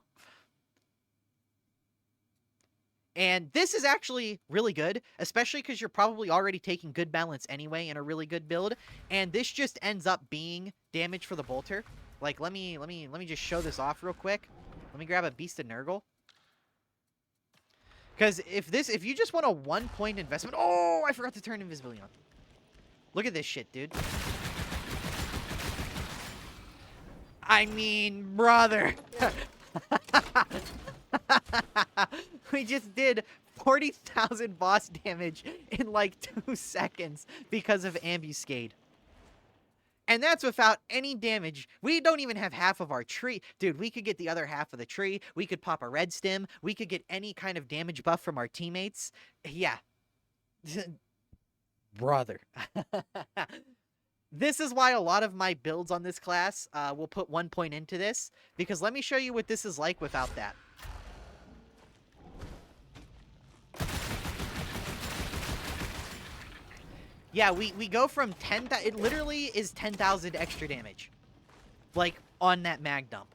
And this is actually really good, especially because you're probably already taking good balance anyway in a really good build. And this just ends up being damage for the bolter. Like, let me just show this off real quick. Let me grab a Beast of Nurgle. Because if you just want a 1-point investment... Oh, I forgot to turn invisibility on. Look at this shit, dude. I mean, brother. We just did 40,000 boss damage in like 2 seconds because of Ambuscade. And that's without any damage. We don't even have half of our tree. Dude, we could get the other half of the tree. We could pop a red stem. We could get any kind of damage buff from our teammates. Yeah. Brother. This is why a lot of my builds on this class will put 1 point into this. Because let me show you what this is like without that. Yeah, we go from 10,000... It literally is 10,000 extra damage. Like, on that mag dump.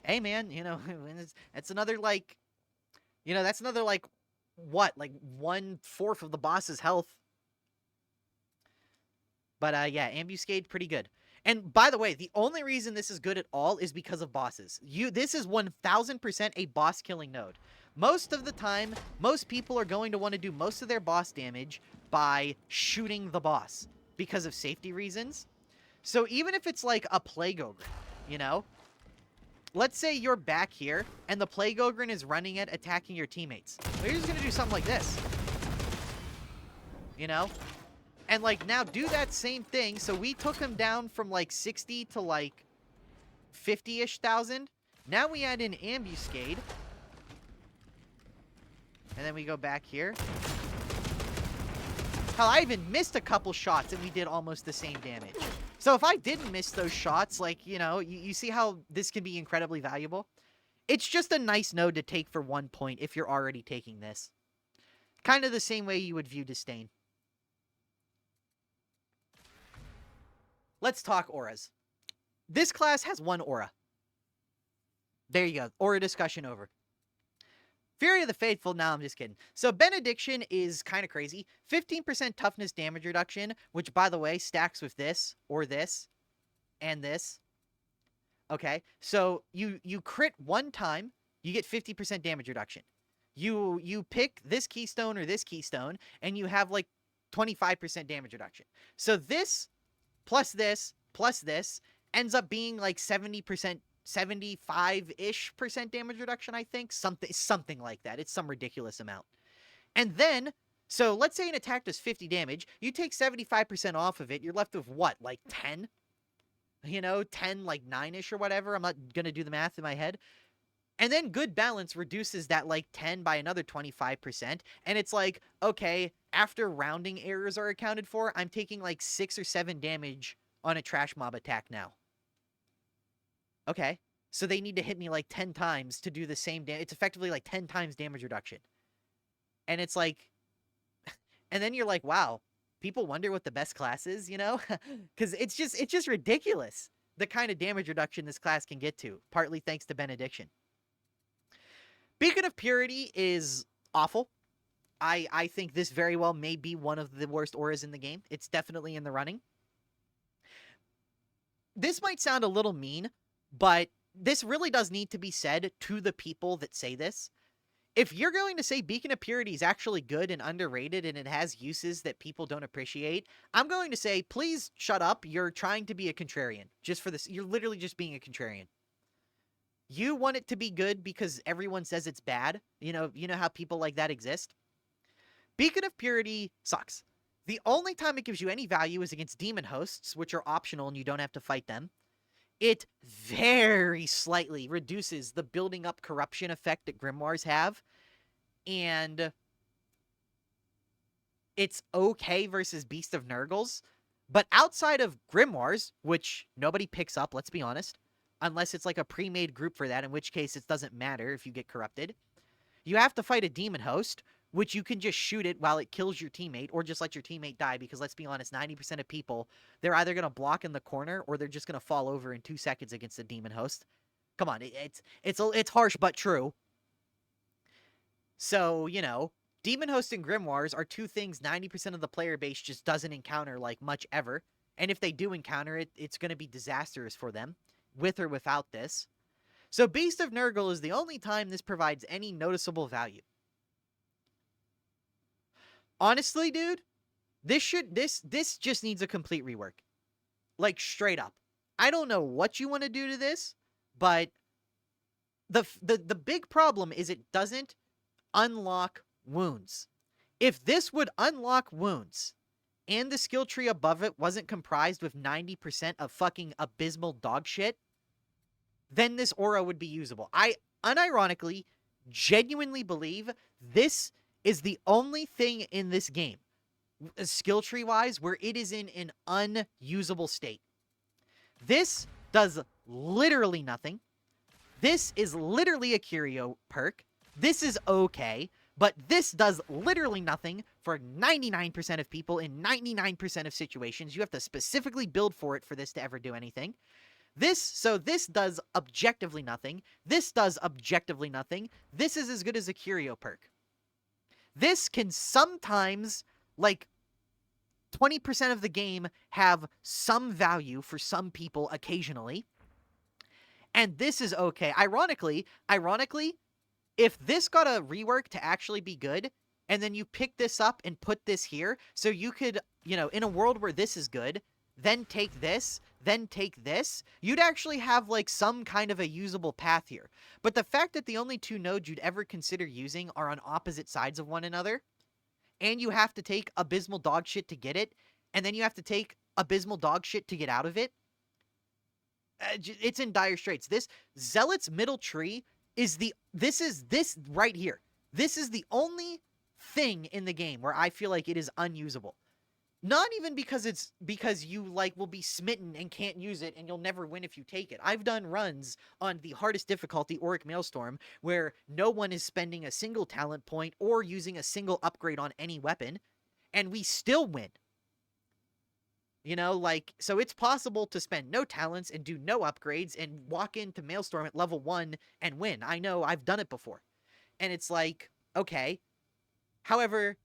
Hey, man, you know, it's another, like... You know, that's another, like, what? Like, 1/4 of the boss's health. But, yeah, Ambuscade, pretty good. And, by the way, the only reason this is good at all is because of bosses. This is 1,000% a boss-killing node. Most of the time, most people are going to want to do most of their boss damage by shooting the boss because of safety reasons. So even if it's like a Plague Ogre, you know? Let's say you're back here, and the Plague Ogre is running it, attacking your teammates. Well, you're just going to do something like this. You know? And, like, now do that same thing. So we took him down from, like, 60 to, like, 50-ish thousand. Now we add in Ambuscade. And then we go back here. Hell, I even missed a couple shots and we did almost the same damage. So if I didn't miss those shots, like, you know, you see how this can be incredibly valuable? It's just a nice node to take for 1 point if you're already taking this. Kind of the same way you would view Disdain. Let's talk auras. This class has 1 aura. There you go. Aura discussion over. Fury of the Faithful, no, I'm just kidding. So Benediction is kind of crazy. 15% toughness damage reduction, which, by the way, stacks with this, or this, and this. Okay, so you crit 1 time, you get 50% damage reduction. You pick this keystone or this keystone, and you have, like, 25% damage reduction. So this, plus this, plus this, ends up being, like, 70%, 75-ish% damage reduction, I think. Something like that. It's some ridiculous amount. And then, so let's say an attack does 50 damage. You take 75% off of it. You're left with what? Like 10? You know, 10, like 9-ish or whatever. I'm not going to do the math in my head. And then Good Balance reduces that like 10 by another 25%. And it's like, okay, after rounding errors are accounted for, I'm taking like 6 or 7 damage on a trash mob attack now. Okay, so they need to hit me like 10 times to do the same damage. It's effectively like 10 times damage reduction. And it's like, and then you're like, wow, people wonder what the best class is, you know? Because it's just ridiculous, the kind of damage reduction this class can get to, partly thanks to Benediction. Beacon of Purity is awful. I think this very well may be one of the worst auras in the game. It's definitely in the running. This might sound a little mean, but this really does need to be said to the people that say this. If you're going to say Beacon of Purity is actually good and underrated and it has uses that people don't appreciate, I'm going to say, please shut up. You're trying to be a contrarian. Just for this, you're literally just being a contrarian. You want it to be good because everyone says it's bad. You know how people like that exist. Beacon of Purity sucks. The only time it gives you any value is against demon hosts, which are optional and you don't have to fight them. It very slightly reduces the building up corruption effect that grimoires have. And it's okay versus Beast of Nurgles. But outside of grimoires, which nobody picks up, let's be honest, unless it's like a pre-made group for that, in which case it doesn't matter if you get corrupted. You have to fight a demon host, which you can just shoot it while it kills your teammate, or just let your teammate die, because let's be honest, 90% of people, they're either going to block in the corner, or they're just going to fall over in 2 seconds against a demon host. Come on, it's harsh but true. So, you know, demon hosts and grimoires are 2 things 90% of the player base just doesn't encounter, like, much ever. And if they do encounter it, it's going to be disastrous for them, with or without this. So Beast of Nurgle is the only time this provides any noticeable value. Honestly, dude, this just needs a complete rework. Like, straight up. I don't know what you want to do to this, but the big problem is it doesn't unlock wounds. If this would unlock wounds, and the skill tree above it wasn't comprised with 90% of fucking abysmal dog shit, then this aura would be usable. I unironically, genuinely believe this is the only thing in this game, skill tree-wise, where it is in an unusable state. This does literally nothing. This is literally a curio perk. This is okay, but this does literally nothing for 99% of people in 99% of situations. You have to specifically build for it for this to ever do anything. This does objectively nothing. This does objectively nothing. This is as good as a curio perk. This can sometimes, like, 20% of the game have some value for some people occasionally. And this is okay. Ironically, if this got a rework to actually be good, and then you pick this up and put this here, so you could, you know, in a world where this is good, then take this, then take this, you'd actually have, like, some kind of a usable path here. But the fact that the only 2 nodes you'd ever consider using are on opposite sides of one another, and you have to take abysmal dog shit to get it, and then you have to take abysmal dog shit to get out of it, it's in dire straits. This Zealot's middle tree is this right here. This is the only thing in the game where I feel like it is unusable. Not even because you like will be smitten and can't use it and you'll never win if you take it. I've done runs on the hardest difficulty, Auric Maelstrom, where no one is spending a single talent point or using a single upgrade on any weapon, and we still win. You know, like, so it's possible to spend no talents and do no upgrades and walk into Maelstrom at level 1 and win. I know, I've done it before. And it's like, okay. However,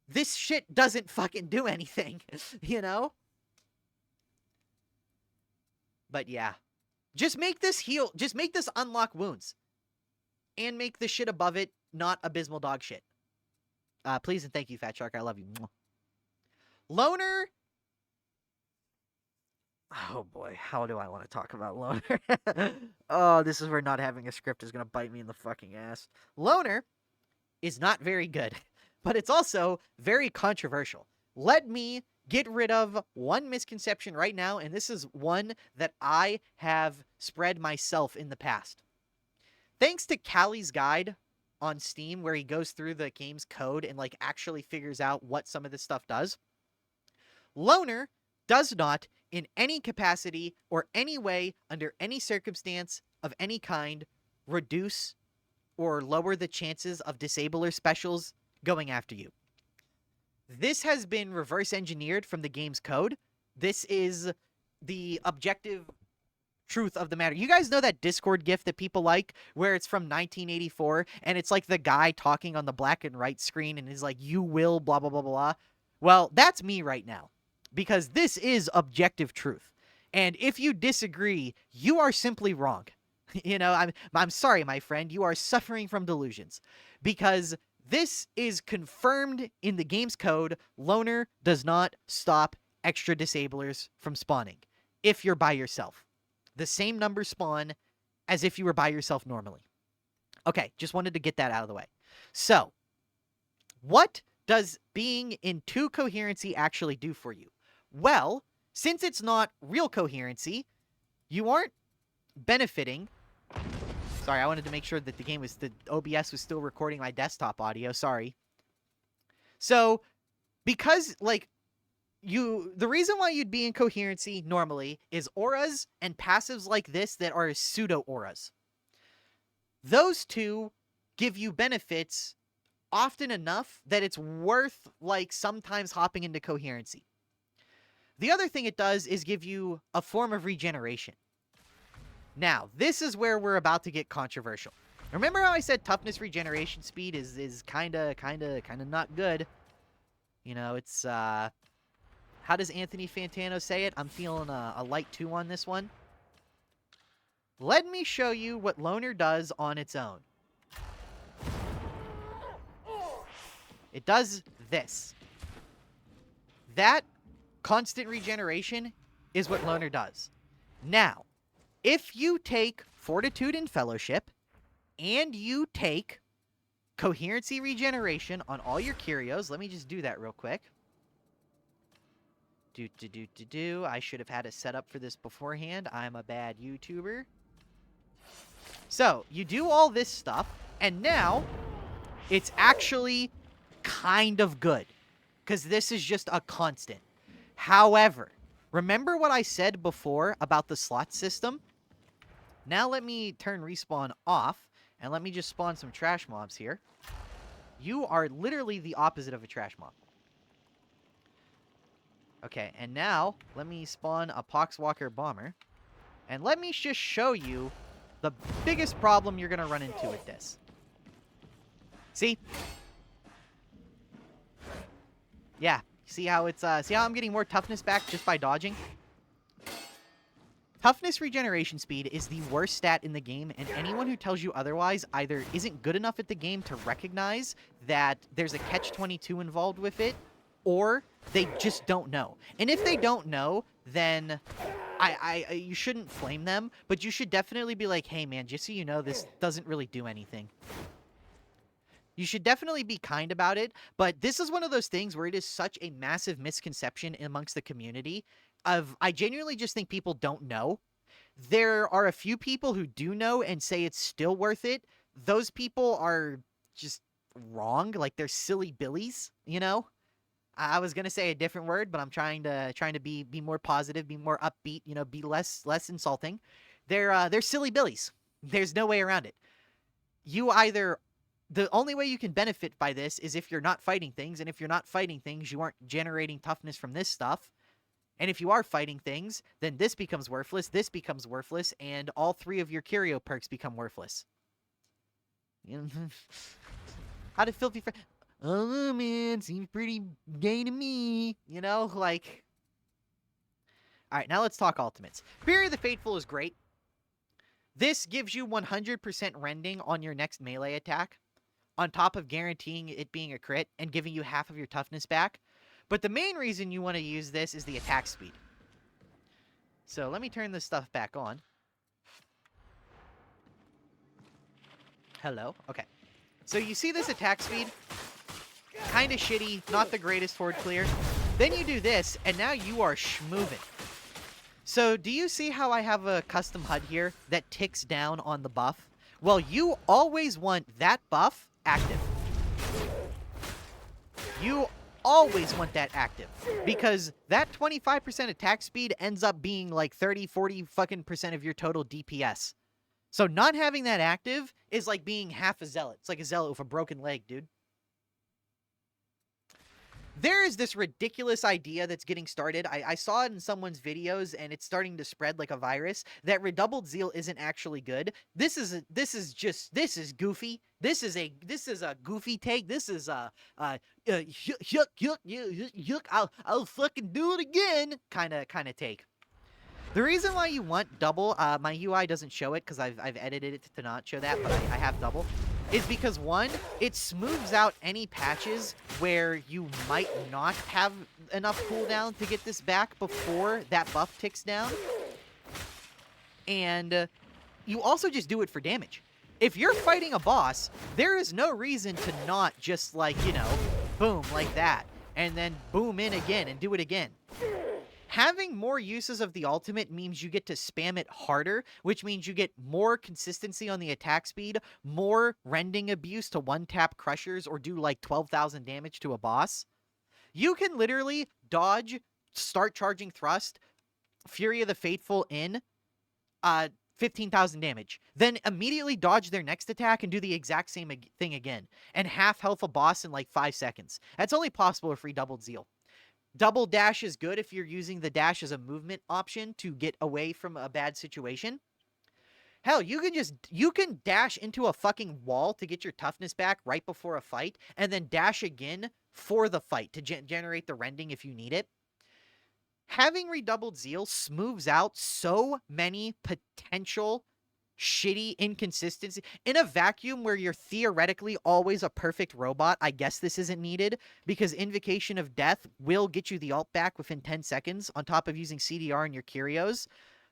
this shit doesn't fucking do anything, you know? But yeah. Just make this heal. Just make this unlock wounds. And make the shit above it not abysmal dog shit. Please and thank you, Fat Shark. I love you. Loner. Oh boy, how do I want to talk about Loner? Oh, this is where not having a script is going to bite me in the fucking ass. Loner is not very good. But it's also very controversial. Let me get rid of one misconception right now, and this is one that I have spread myself in the past. Thanks to Callie's guide on Steam, where he goes through the game's code and like actually figures out what some of this stuff does, Loner does not, in any capacity or any way, under any circumstance of any kind, reduce or lower the chances of disabler specials going after you. This has been reverse engineered from the game's code. This is the objective truth of the matter. You guys know that Discord gif that people like where it's from 1984 and it's like the guy talking on the black and white screen and is like, you will blah, blah, blah, blah. Well, that's me right now because this is objective truth. And if you disagree, you are simply wrong. You know, I'm sorry, my friend. You are suffering from delusions because this is confirmed in the game's code. Loner does not stop extra disablers from spawning if you're by yourself. The same number spawn as if you were by yourself normally. Okay, just wanted to get that out of the way. So, what does being in 2 coherency actually do for you? Well, since it's not real coherency, you aren't benefiting. Sorry, I wanted to make sure that the OBS was still recording my desktop audio. Sorry. So, because, like, the reason why you'd be in coherency normally is auras and passives like this that are pseudo-auras. Those two give you benefits often enough that it's worth, like, sometimes hopping into coherency. The other thing it does is give you a form of regeneration. Now, this is where we're about to get controversial. Remember how I said toughness regeneration speed is kind of not good? You know, it's, how does Anthony Fantano say it? I'm feeling a light 2 on this one. Let me show you what Loner does on its own. It does this. That constant regeneration is what Loner does. Now, if you take Fortitude and Fellowship, and you take Coherency Regeneration on all your curios, let me just do that real quick. I should have had it set up for this beforehand. I'm a bad YouTuber. So, you do all this stuff, and now, it's actually kind of good. Because this is just a constant. However, remember what I said before about the slot system? Now let me turn respawn off, and let me just spawn some trash mobs here. You are literally the opposite of a trash mob. Okay, and now, let me spawn a Poxwalker Bomber. And let me just show you the biggest problem you're going to run into with this. See? Yeah, see how it's, see how I'm getting more toughness back just by dodging? Toughness regeneration speed is the worst stat in the game, and anyone who tells you otherwise either isn't good enough at the game to recognize that there's a catch-22 involved with it, or they just don't know. And if they don't know, then you shouldn't flame them, but you should definitely be like, hey man, just so you know, this doesn't really do anything. You should definitely be kind about it, but this is one of those things where it is such a massive misconception amongst the community I genuinely just think people don't know. There are a few people who do know and say it's still worth it. Those people are just wrong. Like, they're silly billies, you know? I was gonna say a different word, but I'm trying to be more positive, be more upbeat, you know, be less insulting. They're silly billies. There's no way around it. You either The only way you can benefit by this is if you're not fighting things, and if you're not fighting things, you aren't generating toughness from this stuff. And if you are fighting things, then this becomes worthless, and all three of your curio perks become worthless. How did Filthy Frag... Oh, man, seems pretty gay to me. You know, like... Alright, now let's talk ultimates. Fury of the Faithful is great. This gives you 100% rending on your next melee attack, on top of guaranteeing it being a crit and giving you half of your toughness back. But the main reason you want to use this is the attack speed. So let me turn this stuff back on. Hello? Okay. So you see this attack speed? Kind of shitty, not the greatest forward clear. Then you do this, and now you are schmoving. So do you see how I have a custom HUD here that ticks down on the buff? Well, you always want that buff active. You always want that active, because that 25% attack speed ends up being like 30, 40 fucking percent of your total DPS. So not having that active is like being half a zealot. It's like a zealot with a broken leg, dude. There is this ridiculous idea that's getting started. I saw it in someone's videos, and it's starting to spread like a virus, that redoubled zeal isn't actually good. This is goofy. This is a goofy take. This is a I'll fucking do it again kind of take. The reason why you want double, my UI doesn't show it because I've edited it to not show that, but I have double, is because, one, it smooths out any patches where you might not have enough cooldown to get this back before that buff ticks down. And you also just do it for damage. If you're fighting a boss, there is no reason to not just, like, you know, boom, like that, and then boom in again and do it again. Having more uses of the ultimate means you get to spam it harder, which means you get more consistency on the attack speed, more rending abuse to one-tap crushers or do like 12,000 damage to a boss. You can literally dodge, start charging thrust, Fury of the Faithful in, 15,000 damage. Then immediately dodge their next attack and do the exact same thing again. And half health a boss in like 5 seconds. That's only possible with redoubled zeal. Double dash is good if you're using the dash as a movement option to get away from a bad situation. Hell, you can dash into a fucking wall to get your toughness back right before a fight, and then dash again for the fight to generate the rending if you need it. Having redoubled zeal smooths out so many potential shitty inconsistency. In a vacuum where you're theoretically always a perfect robot, I guess this isn't needed, because Invocation of Death will get you the ult back within 10 seconds on top of using CDR in your curios.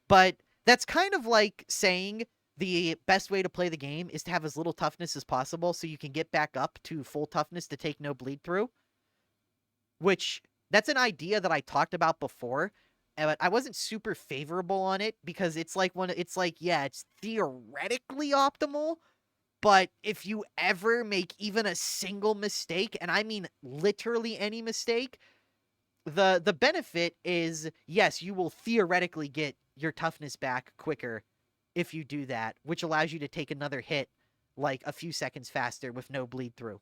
But that's kind of like saying the best way to play the game is to have as little toughness as possible so you can get back up to full toughness to take no bleed through. Which, that's an idea that I talked about before, but I wasn't super favorable on it because it's like yeah, it's theoretically optimal, but if you ever make even a single mistake, and I mean literally any mistake, the benefit is, yes, you will theoretically get your toughness back quicker if you do that, which allows you to take another hit like a few seconds faster with no bleed through.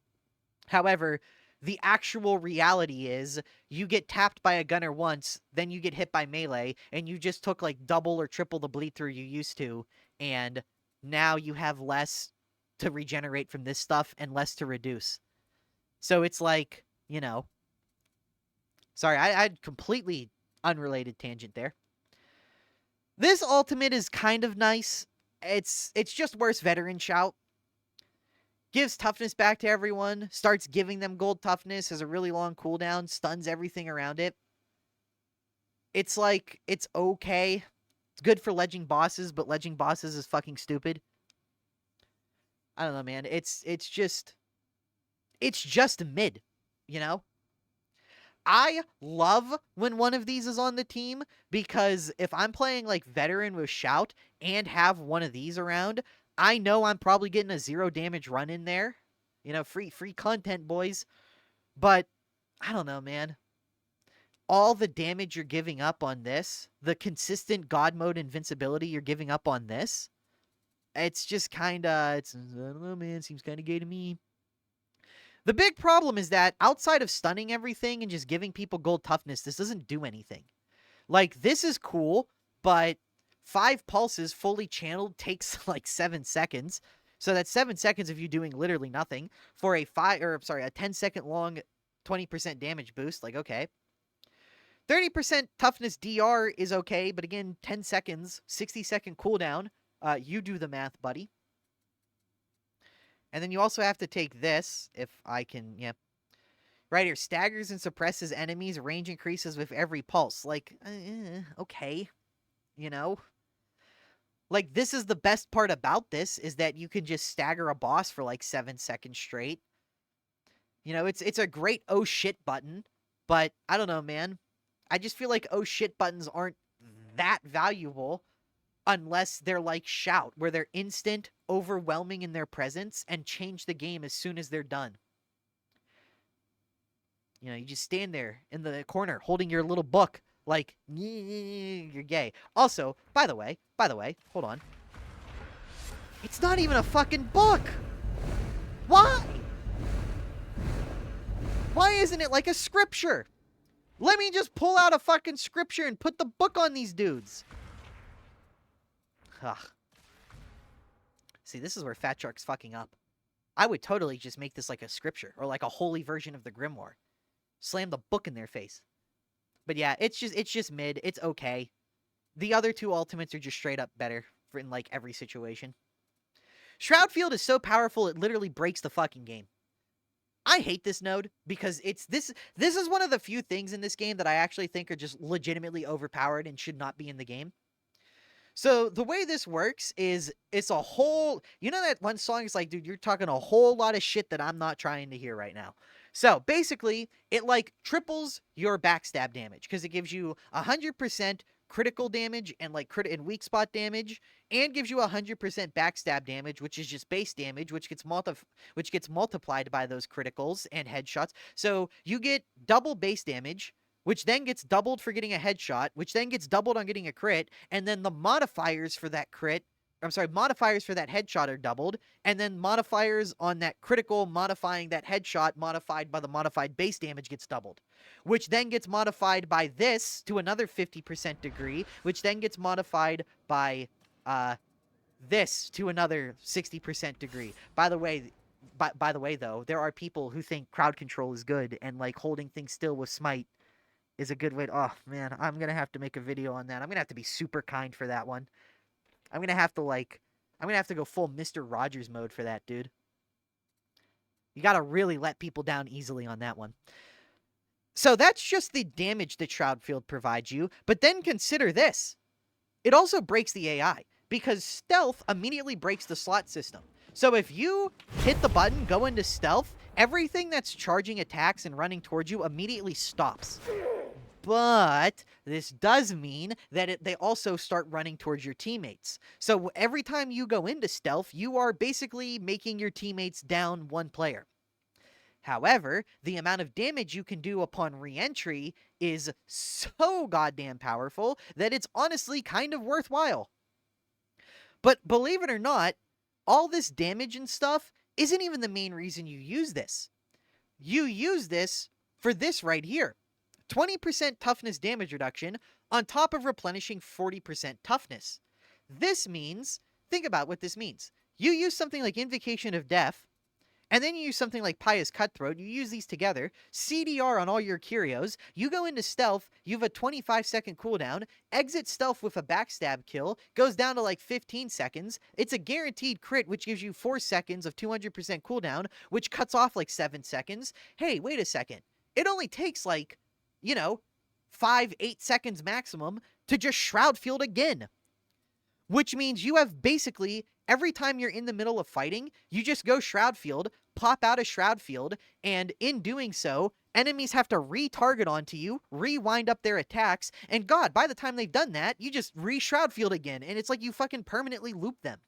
However, the actual reality is you get tapped by a gunner once, then you get hit by melee, and you just took like double or triple the bleed through you used to, and now you have less to regenerate from this stuff and less to reduce. So it's like, you know... Sorry, I had completely unrelated tangent there. This ultimate is kind of nice. It's just worse veteran shout. Gives toughness back to everyone, starts giving them gold toughness, has a really long cooldown, stuns everything around it. It's like, it's okay. It's good for ledging bosses, but ledging bosses is fucking stupid. I don't know, man. It's just mid, you know? I love when one of these is on the team, because if I'm playing like veteran with shout and have one of these around, I know I'm probably getting a 0 damage run in there. You know, free content, boys. But I don't know, man. All the damage you're giving up on this, the consistent God mode invincibility you're giving up on this, it's just kind of, I don't know, man, seems kind of gay to me. The big problem is that outside of stunning everything and just giving people gold toughness, this doesn't do anything. Like, this is cool, but 5 pulses fully channeled takes like 7 seconds. So that's 7 seconds of you doing literally nothing for a 10-second long 20% damage boost. Like, okay. 30% toughness DR is okay, but again, 10 seconds, 60-second cooldown. You do the math, buddy. And then you also have to take this, if I can, yeah. Right here, staggers and suppresses enemies, range increases with every pulse. Like, okay, you know? Like, this is the best part about this, is that you can just stagger a boss for like 7 seconds straight. You know, it's a great oh shit button, but I don't know, man. I just feel like oh shit buttons aren't that valuable unless they're like Shout, where they're instant, overwhelming in their presence, and change the game as soon as they're done. You know, you just stand there in the corner holding your little book like, you're gay. Also, by the way, hold on. It's not even a fucking book! Why? Why isn't it like a scripture? Let me just pull out a fucking scripture and put the book on these dudes. Ugh. See, this is where Fat Shark's fucking up. I would totally just make this like a scripture, or like a holy version of the Grimoire. Slam the book in their face. But yeah, it's just mid. It's okay. The other 2 ultimates are just straight up better for in like every situation. Shroudfield is so powerful it literally breaks the fucking game. I hate this node because this is one of the few things in this game that I actually think are just legitimately overpowered and should not be in the game. So the way this works is it's a whole, you know that one song is like, dude, you're talking a whole lot of shit that I'm not trying to hear right now. So basically, it like triples your backstab damage because it gives you 100% critical damage and like and weak spot damage, and gives you 100% backstab damage, which is just base damage, which gets multiplied by those criticals and headshots. So you get double base damage, which then gets doubled for getting a headshot, which then gets doubled on getting a crit, and then the modifiers for that modifiers for that headshot are doubled, and then modifiers on that critical modifying that headshot modified by the modified base damage gets doubled, which then gets modified by this to another 50% degree, which then gets modified by this to another 60% degree. By the way, though, there are people who think crowd control is good, and like holding things still with smite is a good way to, oh man, I'm gonna have to make a video on that. I'm gonna have to be super kind for that one. I'm gonna have to go full Mr. Rogers mode for that, dude. You gotta really let people down easily on that one. So that's just the damage that Shroudfield provides you, but then consider this. It also breaks the AI, because stealth immediately breaks the slot system. So if you hit the button, go into stealth, everything that's charging attacks and running towards you immediately stops. But this does mean that they also start running towards your teammates. So every time you go into stealth, you are basically making your teammates down 1 player. However, the amount of damage you can do upon re-entry is so goddamn powerful that it's honestly kind of worthwhile. But believe it or not, all this damage and stuff isn't even the main reason you use this. You use this for this right here. 20% toughness damage reduction on top of replenishing 40% toughness. This means, think about what this means. You use something like Invocation of Death, and then you use something like Pious Cutthroat. You use these together, CDR on all your curios, you go into stealth, you have a 25-second cooldown, exit stealth with a backstab kill, goes down to like 15 seconds, it's a guaranteed crit, which gives you 4 seconds of 200% cooldown, which cuts off like 7 seconds. Hey, wait a second. It only takes like, 5-8 seconds maximum to just Shroudfield again. Which means you have basically, every time you're in the middle of fighting, you just go Shroudfield, pop out a Shroudfield, and in doing so, enemies have to re-target onto you, rewind up their attacks, and God, by the time they've done that, you just re-Shroudfield again, and it's like you fucking permanently loop them.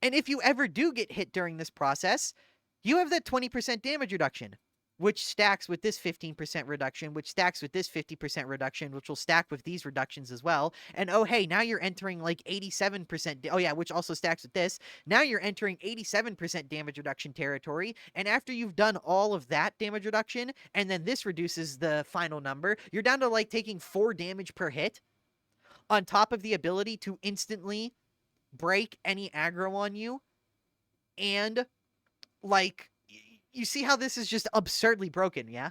And if you ever do get hit during this process, you have that 20% damage reduction, which stacks with this 15% reduction, which stacks with this 50% reduction, which will stack with these reductions as well. And oh, hey, now you're entering like 87%. Oh, yeah, which also stacks with this. Now you're entering 87% damage reduction territory. And after you've done all of that damage reduction, and then this reduces the final number, you're down to like taking 4 damage per hit, on top of the ability to instantly break any aggro on you. And like, you see how this is just absurdly broken, yeah?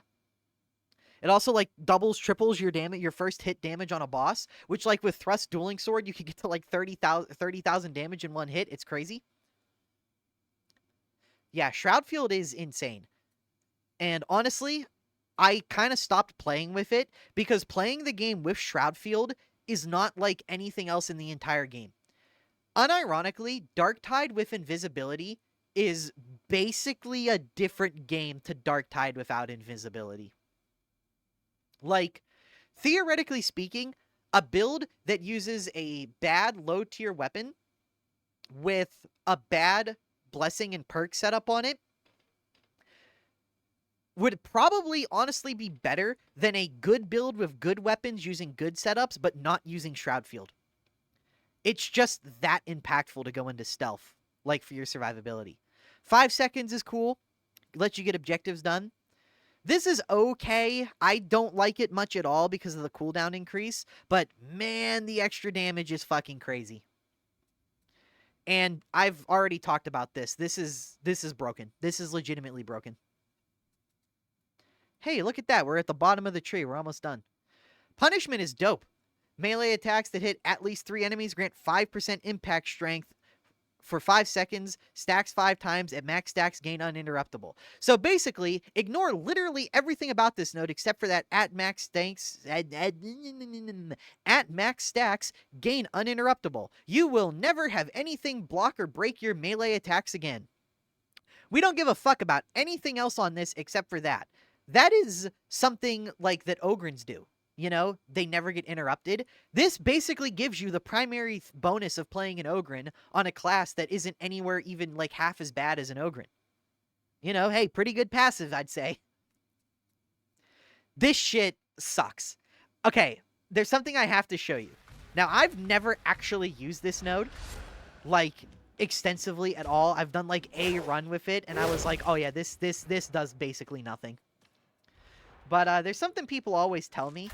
It also like doubles, triples your damage, your first hit damage on a boss, which like with Thrust Dueling Sword, you can get to like 30,000 damage in one hit. It's crazy. Yeah, Shroudfield is insane. And honestly, I kind of stopped playing with it because playing the game with Shroudfield is not like anything else in the entire game. Unironically, Darktide with invisibility is basically a different game to Darktide without invisibility. Like, theoretically speaking, a build that uses a bad low-tier weapon with a bad blessing and perk setup on it would probably honestly be better than a good build with good weapons using good setups but not using Shroudfield. It's just that impactful to go into stealth, like for your survivability. 5 seconds is cool. Lets you get objectives done. This is okay. I don't like it much at all because of the cooldown increase. But man, the extra damage is fucking crazy. And I've already talked about this. This is broken. This is legitimately broken. Hey, look at that. We're at the bottom of the tree. We're almost done. Punishment is dope. Melee attacks that hit at least 3 enemies grant 5% impact strength for 5 seconds, stacks 5 times, and max stacks gain uninterruptible. So basically, ignore literally everything about this node except for that at max stacks gain uninterruptible. You will never have anything block or break your melee attacks again. We don't give a fuck about anything else on this except for that. That is something like that Ogryns do. You know, they never get interrupted. This basically gives you the primary bonus of playing an Ogryn on a class that isn't anywhere even like half as bad as an Ogryn. You know, hey, pretty good passive, I'd say. This shit sucks. Okay, there's something I have to show you. Now, I've never actually used this node, like, extensively at all. I've done, like, a run with it, and I was like, oh yeah, this does basically nothing. But there's something people always tell me,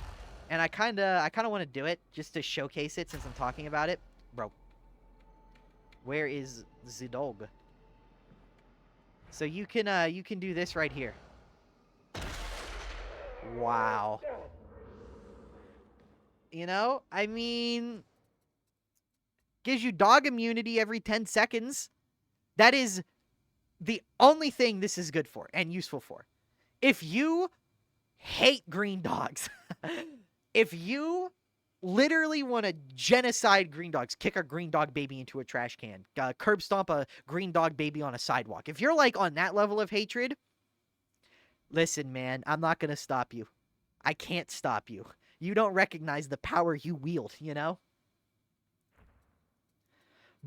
and I kind of want to do it just to showcase it since I'm talking about it. Bro, where is the dog? So you can do this right here. Wow. You know, I mean, gives you dog immunity every 10 seconds. That is the only thing this is good for and useful for. If you hate green dogs, if you literally want to genocide green dogs, kick a green dog baby into a trash can, curb stomp a green dog baby on a sidewalk, if you're like on that level of hatred, listen, man, I'm not going to stop you. I can't stop you. You don't recognize the power you wield, you know?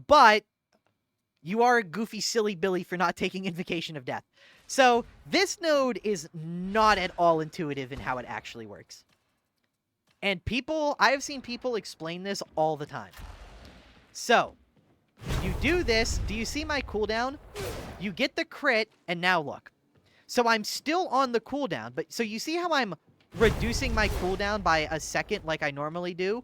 But you are a goofy, silly Billy for not taking Invocation of Death. So this node is not at all intuitive in how it actually works. And I have seen people explain this all the time. So, you do this. Do you see my cooldown? You get the crit, and now look. So I'm still on the cooldown, but so you see how I'm reducing my cooldown by a second like I normally do?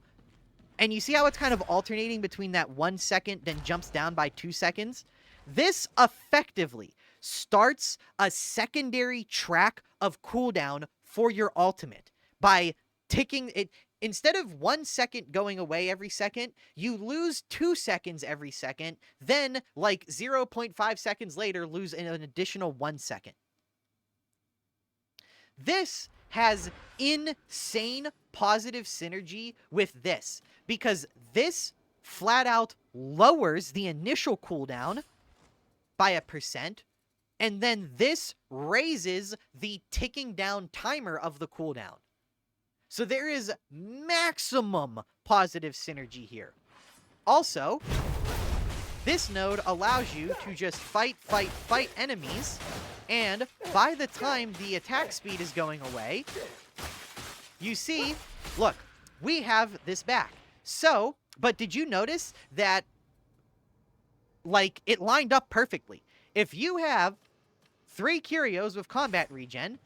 And you see how it's kind of alternating between that 1 second, then jumps down by 2 seconds? This effectively starts a secondary track of cooldown for your ultimate by ticking it. Instead of 1 second going away every second, you lose 2 seconds every second, then like 0.5 seconds later lose an additional 1 second. This has insane positive synergy with this, because this flat out lowers the initial cooldown by 1%, and then this raises the ticking down timer of the cooldown. So there is maximum positive synergy here. Also, This node allows you to just fight enemies, and by the time the attack speed is going away, you see, look, we have this back. So, but did you notice that, like, it lined up perfectly? If you have 3 Curios with combat regen,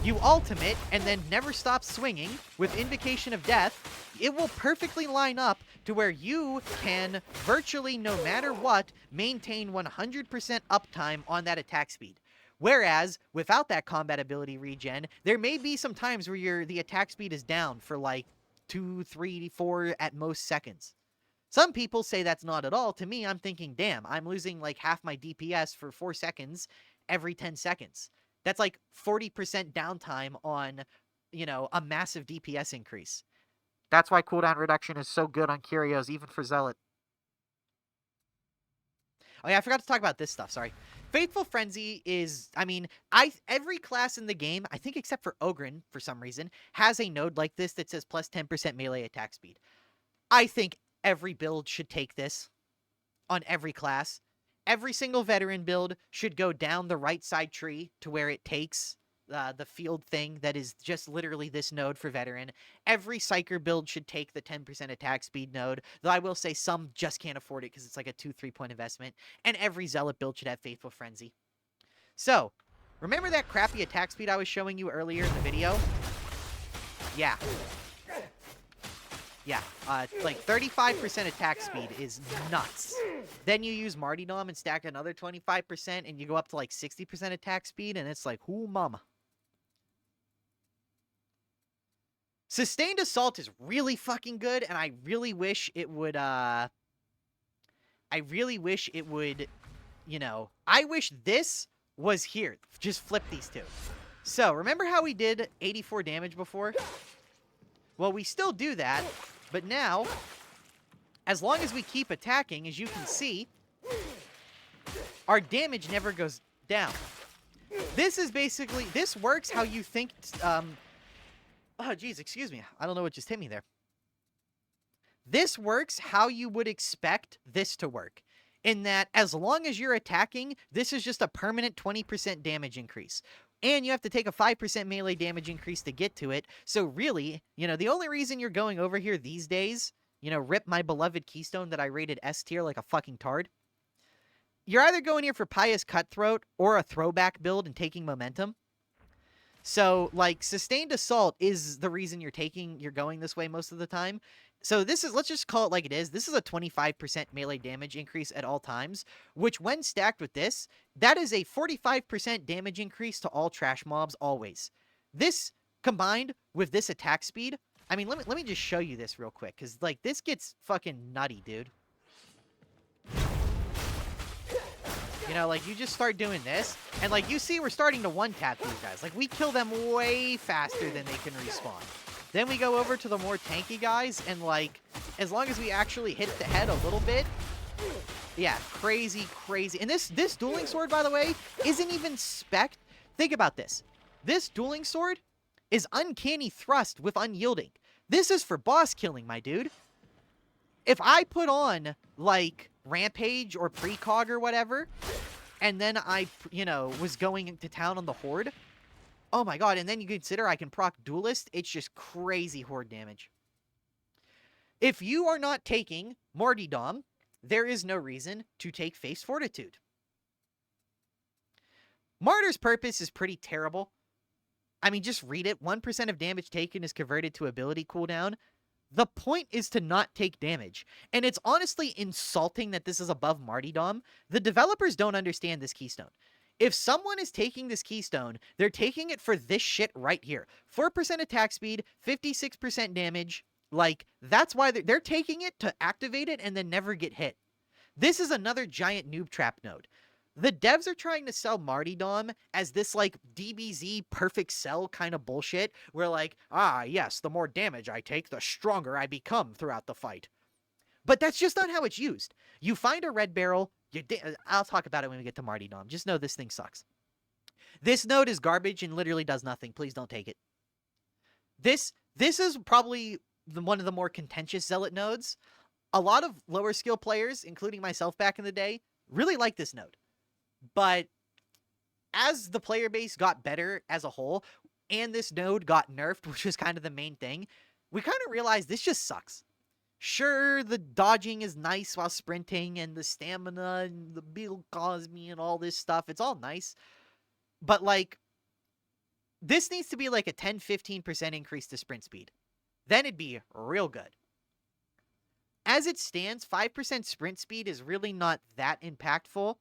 you ultimate and then never stop swinging with Invocation of Death, it will perfectly line up to where you can virtually, no matter what, maintain 100% uptime on that attack speed. Whereas, without that combat ability regen, there may be some times where the attack speed is down for like 2, 3, 4 at most seconds. Some people say that's not at all. To me, I'm thinking, damn, I'm losing like half my DPS for 4 seconds every 10 seconds. That's like 40% downtime on, you know, a massive DPS increase. That's why cooldown reduction is so good on Curios, even for Zealot. Oh yeah, I forgot to talk about this stuff, sorry. Faithful Frenzy is, I mean, every class in the game, I think except for Ogryn, for some reason, has a node like this that says plus 10% melee attack speed. I think every build should take this on every class. Every single veteran build should go down the right side tree to where it takes the field thing that is just literally this node for veteran. Every Psyker build should take the 10% attack speed node, though I will say some just can't afford it because it's like a 2-3 point investment. And every Zealot build should have Faithful Frenzy. So, remember that crappy attack speed I was showing you earlier in the video? Yeah. Yeah, like 35% attack speed is nuts. Then you use Martyrdom and stack another 25% and you go up to like 60% attack speed and it's like, whoo mama. Sustained Assault is really fucking good and I really wish it would, you know, I wish this was here. Just flip these two. So, remember how we did 84 damage before? Well, we still do that, but now, as long as we keep attacking, as you can see, our damage never goes down. This is basically, this works how you think, oh geez, excuse me, I don't know what just hit me there. This works how you would expect this to work, in that as long as you're attacking, this is just a permanent 20% damage increase. And you have to take a 5% melee damage increase to get to it. So really, you know, the only reason you're going over here these days, you know, rip my beloved Keystone that I rated S tier like a fucking tard. You're either going here for Pious Cutthroat or a throwback build and taking momentum. So, like, Sustained Assault is the reason you're going this way most of the time. So this is, let's just call it like it is. This is a 25% melee damage increase at all times, which when stacked with this, that is a 45% damage increase to all trash mobs always. This combined with this attack speed, I mean, let me just show you this real quick, because, like, this gets fucking nutty, dude. You know, like, you just start doing this, and, like, you see we're starting to one-tap these guys. Like, we kill them way faster than they can respawn. Then we go over to the more tanky guys, and, like, as long as we actually hit the head a little bit, yeah, crazy, crazy. And this dueling sword, by the way, isn't even spec'd. Think about this. This dueling sword is uncanny thrust with unyielding. This is for boss killing, my dude. If I put on, like, Rampage or Precog or whatever, and then I, you know, was going into town on the Horde, oh my god, and then you consider I can proc Dualist, it's just crazy Horde damage. If you are not taking Martyrdom, there is no reason to take Face Fortitude. Martyr's purpose is pretty terrible. I mean, just read it. 1% of damage taken is converted to ability cooldown. The point is to not take damage. And it's honestly insulting that this is above Martyrdom. The developers don't understand this keystone. If someone is taking this keystone, they're taking it for this shit right here. 4% attack speed, 56% damage. Like, that's why they're taking it to activate it and then never get hit. This is another giant noob trap node. The devs are trying to sell Martyrdom as this, like, DBZ perfect sell kind of bullshit, where, like, ah, yes, the more damage I take, the stronger I become throughout the fight. But that's just not how it's used. You find a red barrel, I'll talk about it when we get to Martyrdom. Just know this thing sucks. This node is garbage and literally does nothing. Please don't take it. This is probably one of the more contentious Zealot nodes. A lot of lower skill players, including myself back in the day, really like this node. But as the player base got better as a whole, and this node got nerfed, which was kind of the main thing, we kind of realized this just sucks. Sure, the dodging is nice while sprinting, and the stamina and the build cosme and all this stuff, it's all nice. But, like, this needs to be like a 10-15% increase to sprint speed. Then it'd be real good. As it stands, 5% sprint speed is really not that impactful.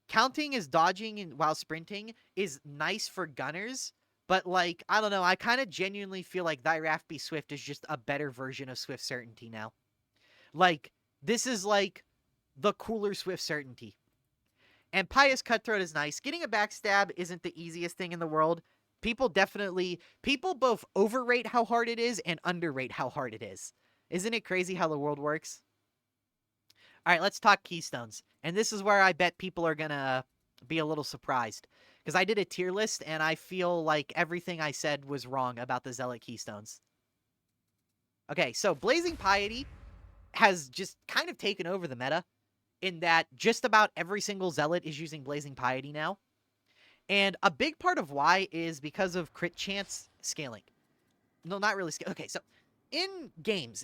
Counting as dodging while sprinting is nice for gunners, but, like, I don't know, I kind of genuinely feel like Thy Wrath Be Swift is just a better version of Swift Certainty now. Like, this is like the cooler Swift Certainty. And Pious Cutthroat is nice. Getting a backstab isn't the easiest thing in the world. People both overrate how hard it is and underrate how hard it is. Isn't it crazy how the world works? All right, let's talk keystones. And this is where I bet people are going to be a little surprised. Because I did a tier list, and I feel like everything I said was wrong about the Zealot keystones. Okay, so Blazing Piety has just kind of taken over the meta, in that just about every single Zealot is using Blazing Piety now. And a big part of why is because of crit chance scaling. No, not really scaling. Okay, so in game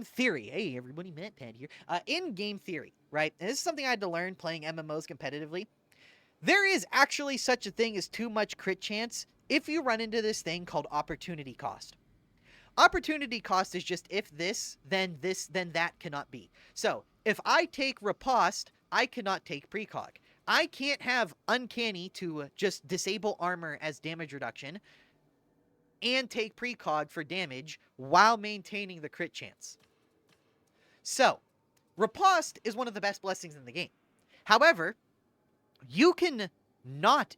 theory, hey, everybody, MatPad here. In game theory, right? And this is something I had to learn playing MMOs competitively. There is actually such a thing as too much crit chance if you run into this thing called opportunity cost. Opportunity cost is just if this, then that cannot be. So, if I take Riposte, I cannot take Precog. I can't have Uncanny to just disable armor as damage reduction and take Precog for damage while maintaining the crit chance. So, Riposte is one of the best blessings in the game. However, you can not...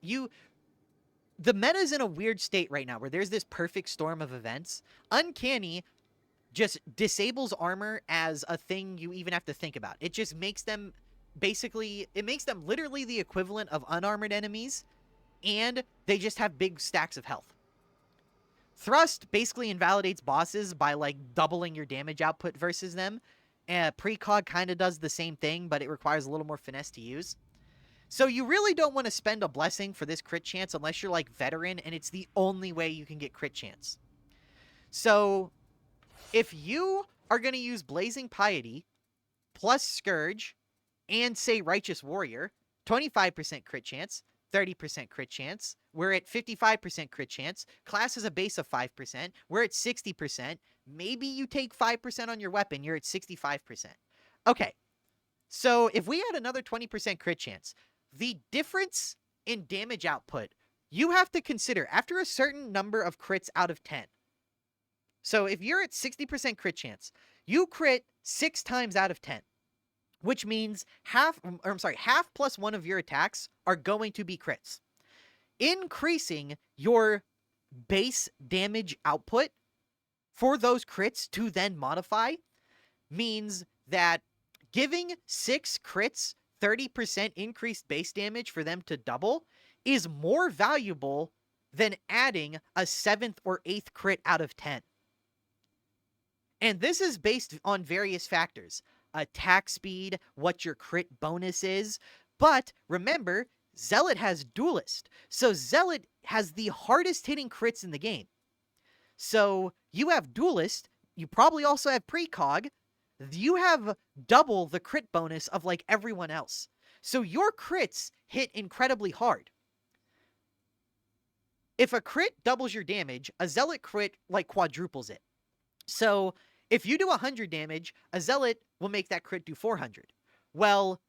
The meta's in a weird state right now where there's this perfect storm of events. Uncanny just disables armor as a thing you even have to think about. It just makes them literally the equivalent of unarmored enemies, and they just have big stacks of health. Thrust basically invalidates bosses by, like, doubling your damage output versus them. Precog kind of does the same thing, but it requires a little more finesse to use. So you really don't want to spend a blessing for this crit chance unless you're, like, veteran, and it's the only way you can get crit chance. So if you are going to use Blazing Piety plus Scourge and, say, Righteous Warrior, 25% crit chance, 30% crit chance, we're at 55% crit chance, class is a base of 5%, we're at 60%, maybe you take 5% on your weapon, you're at 65%. Okay, so if we had another 20% crit chance, the difference in damage output, you have to consider after a certain number of crits out of 10. So if you're at 60% crit chance, you crit 6 times out of 10, which means half plus one of your attacks are going to be crits. Increasing your base damage output for those crits to then modify means that giving 6 crits 30% increased base damage for them to double is more valuable than adding a 7th or 8th crit out of 10. And this is based on various factors. Attack speed, what your crit bonus is. But remember, Zealot has Dualist. So Zealot has the hardest hitting crits in the game. So you have Dualist, you probably also have Precog, you have double the crit bonus of, like, everyone else. So your crits hit incredibly hard. If a crit doubles your damage, a Zealot crit, like, quadruples it. So if you do 100 damage, a Zealot will make that crit do 400. Well,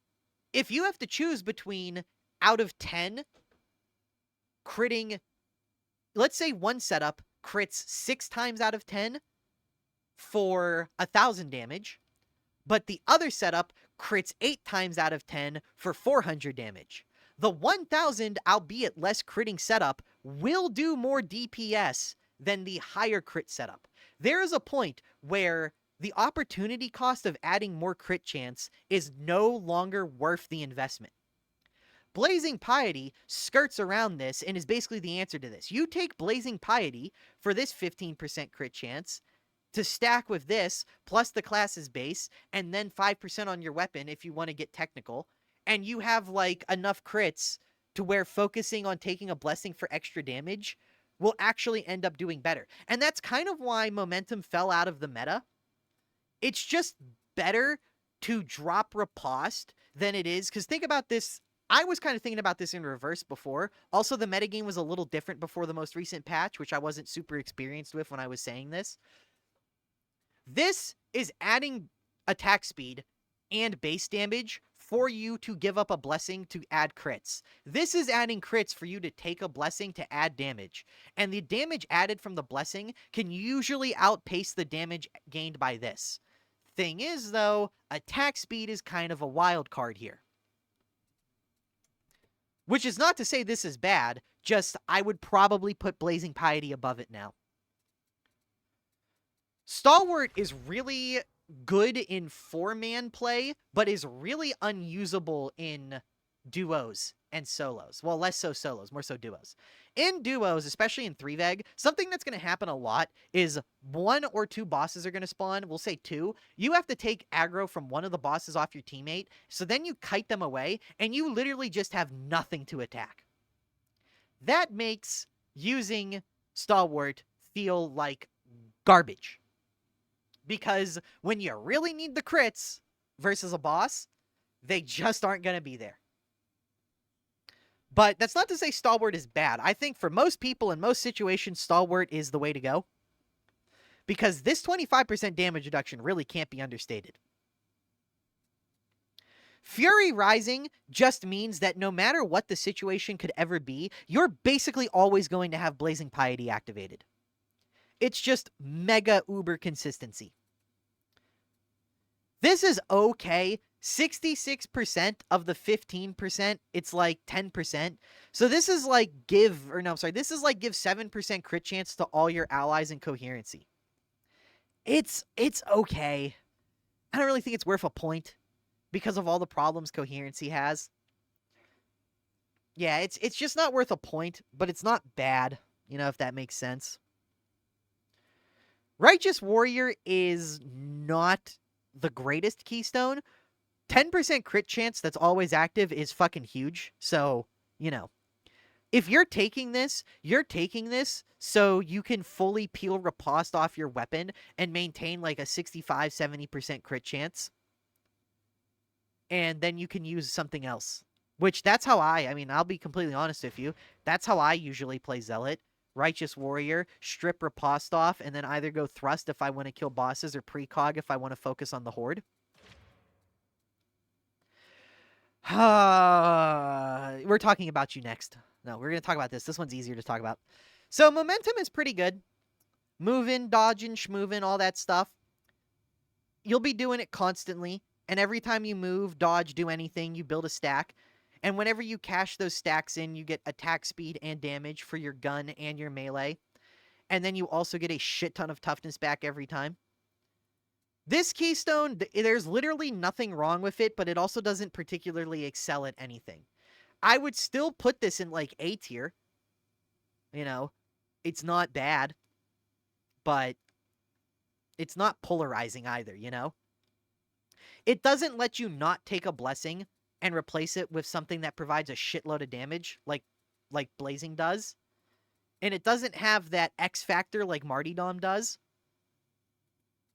if you have to choose between out of 10 critting, let's say one setup crits 6 times out of 10 for 1,000 damage, but the other setup crits 8 times out of 10 for 400 damage. The 1,000, albeit less critting setup, will do more DPS than the higher crit setup. There is a point where the opportunity cost of adding more crit chance is no longer worth the investment. Blazing Piety skirts around this and is basically the answer to this. You take Blazing Piety for this 15% crit chance, to stack with this, plus the class's base, and then 5% on your weapon if you want to get technical, and you have, like, enough crits to where focusing on taking a blessing for extra damage will actually end up doing better. And that's kind of why momentum fell out of the meta. It's just better to drop riposte than it is, because think about this. I was kind of thinking about this in reverse before. Also, the metagame was a little different before the most recent patch, which I wasn't super experienced with when I was saying this. This is adding attack speed and base damage for you to give up a blessing to add crits. This is adding crits for you to take a blessing to add damage. And the damage added from the blessing can usually outpace the damage gained by this. Thing is, though, attack speed is kind of a wild card here. Which is not to say this is bad, just I would probably put Blazing Piety above it now. Stalwart is really good in 4-man play, but is really unusable in duos and solos. Well, less so solos, more so duos. In duos, especially in 3veg, something that's going to happen a lot is 1 or 2 bosses are going to spawn. We'll say 2. You have to take aggro from one of the bosses off your teammate, so then you kite them away, and you literally just have nothing to attack. That makes using Stalwart feel like garbage. Because when you really need the crits versus a boss, they just aren't going to be there. But that's not to say Stalwart is bad. I think for most people in most situations, Stalwart is the way to go. Because this 25% damage reduction really can't be understated. Fury Rising just means that no matter what the situation could ever be, you're basically always going to have Blazing Piety activated. It's just mega uber consistency. This is okay. 66% of the 15%, it's like 10%. So this is like give 7% crit chance to all your allies in Coherency. It's okay. I don't really think it's worth a point because of all the problems Coherency has. Yeah, it's just not worth a point, but it's not bad, you know, if that makes sense. Righteous Warrior is not the greatest keystone. 10% crit chance that's always active is fucking huge. So, you know, if you're taking this so you can fully peel riposte off your weapon and maintain like a 65-70% crit chance. And then you can use something else. Which that's how I'll be completely honest with you. That's how I usually play Zealot. Righteous Warrior, strip riposte off, and then either go thrust if I want to kill bosses or precog if I want to focus on the horde. We're talking about you next. No, we're going to talk about this. This one's easier to talk about. So momentum is pretty good. Moving, dodging, schmoving, all that stuff. You'll be doing it constantly. And every time you move, dodge, do anything, you build a stack. And whenever you cash those stacks in, you get attack speed and damage for your gun and your melee. And then you also get a shit ton of toughness back every time. This keystone, there's literally nothing wrong with it, but it also doesn't particularly excel at anything. I would still put this in like A tier. You know, it's not bad, but it's not polarizing either, you know? It doesn't let you not take a blessing and replace it with something that provides a shitload of damage, like Blazing does. And it doesn't have that X factor like Martyrdom does.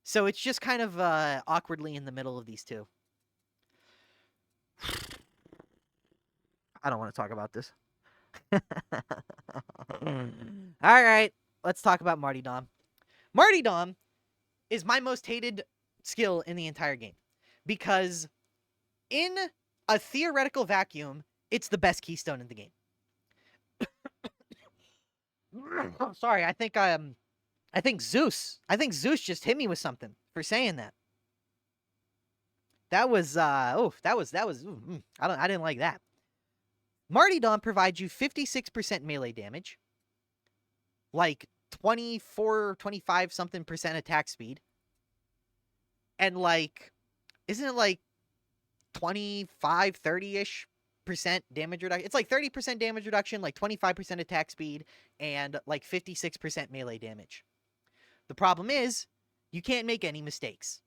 So it's just kind of awkwardly in the middle of these two. I don't want to talk about this. Alright, let's talk about Martyrdom. Martyrdom is my most hated skill in the entire game. Because in a theoretical vacuum, it's the best keystone in the game. Sorry, I think Zeus just hit me with something for saying that. I didn't like that. Martyrdom provides you 56% melee damage, like 24, 25 something percent attack speed, and like, isn't it like 25, 30-ish percent damage reduction? It's like 30% damage reduction, like 25% attack speed, and like 56% melee damage. The problem is, You can't make any mistakes.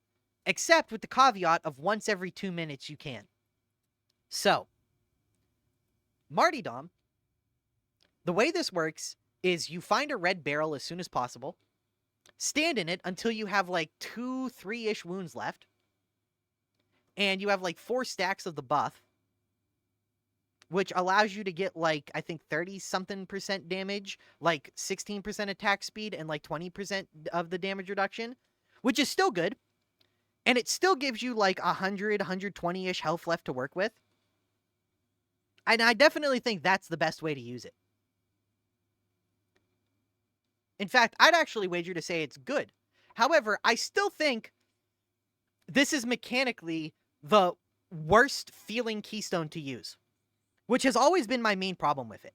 Except with the caveat of once every 2 minutes you can. So, Martyrdom, the way this works is you find a red barrel as soon as possible, stand in it until you have like 2, 3-ish wounds left, and you have like 4 stacks of the buff, which allows you to get like, I think 30-something% damage, like 16% attack speed, and like 20% of the damage reduction, which is still good. And it still gives you like 100, 120-ish health left to work with. And I definitely think that's the best way to use it. In fact, I'd actually wager to say it's good. However, I still think this is mechanically the worst feeling keystone to use, which has always been my main problem with it.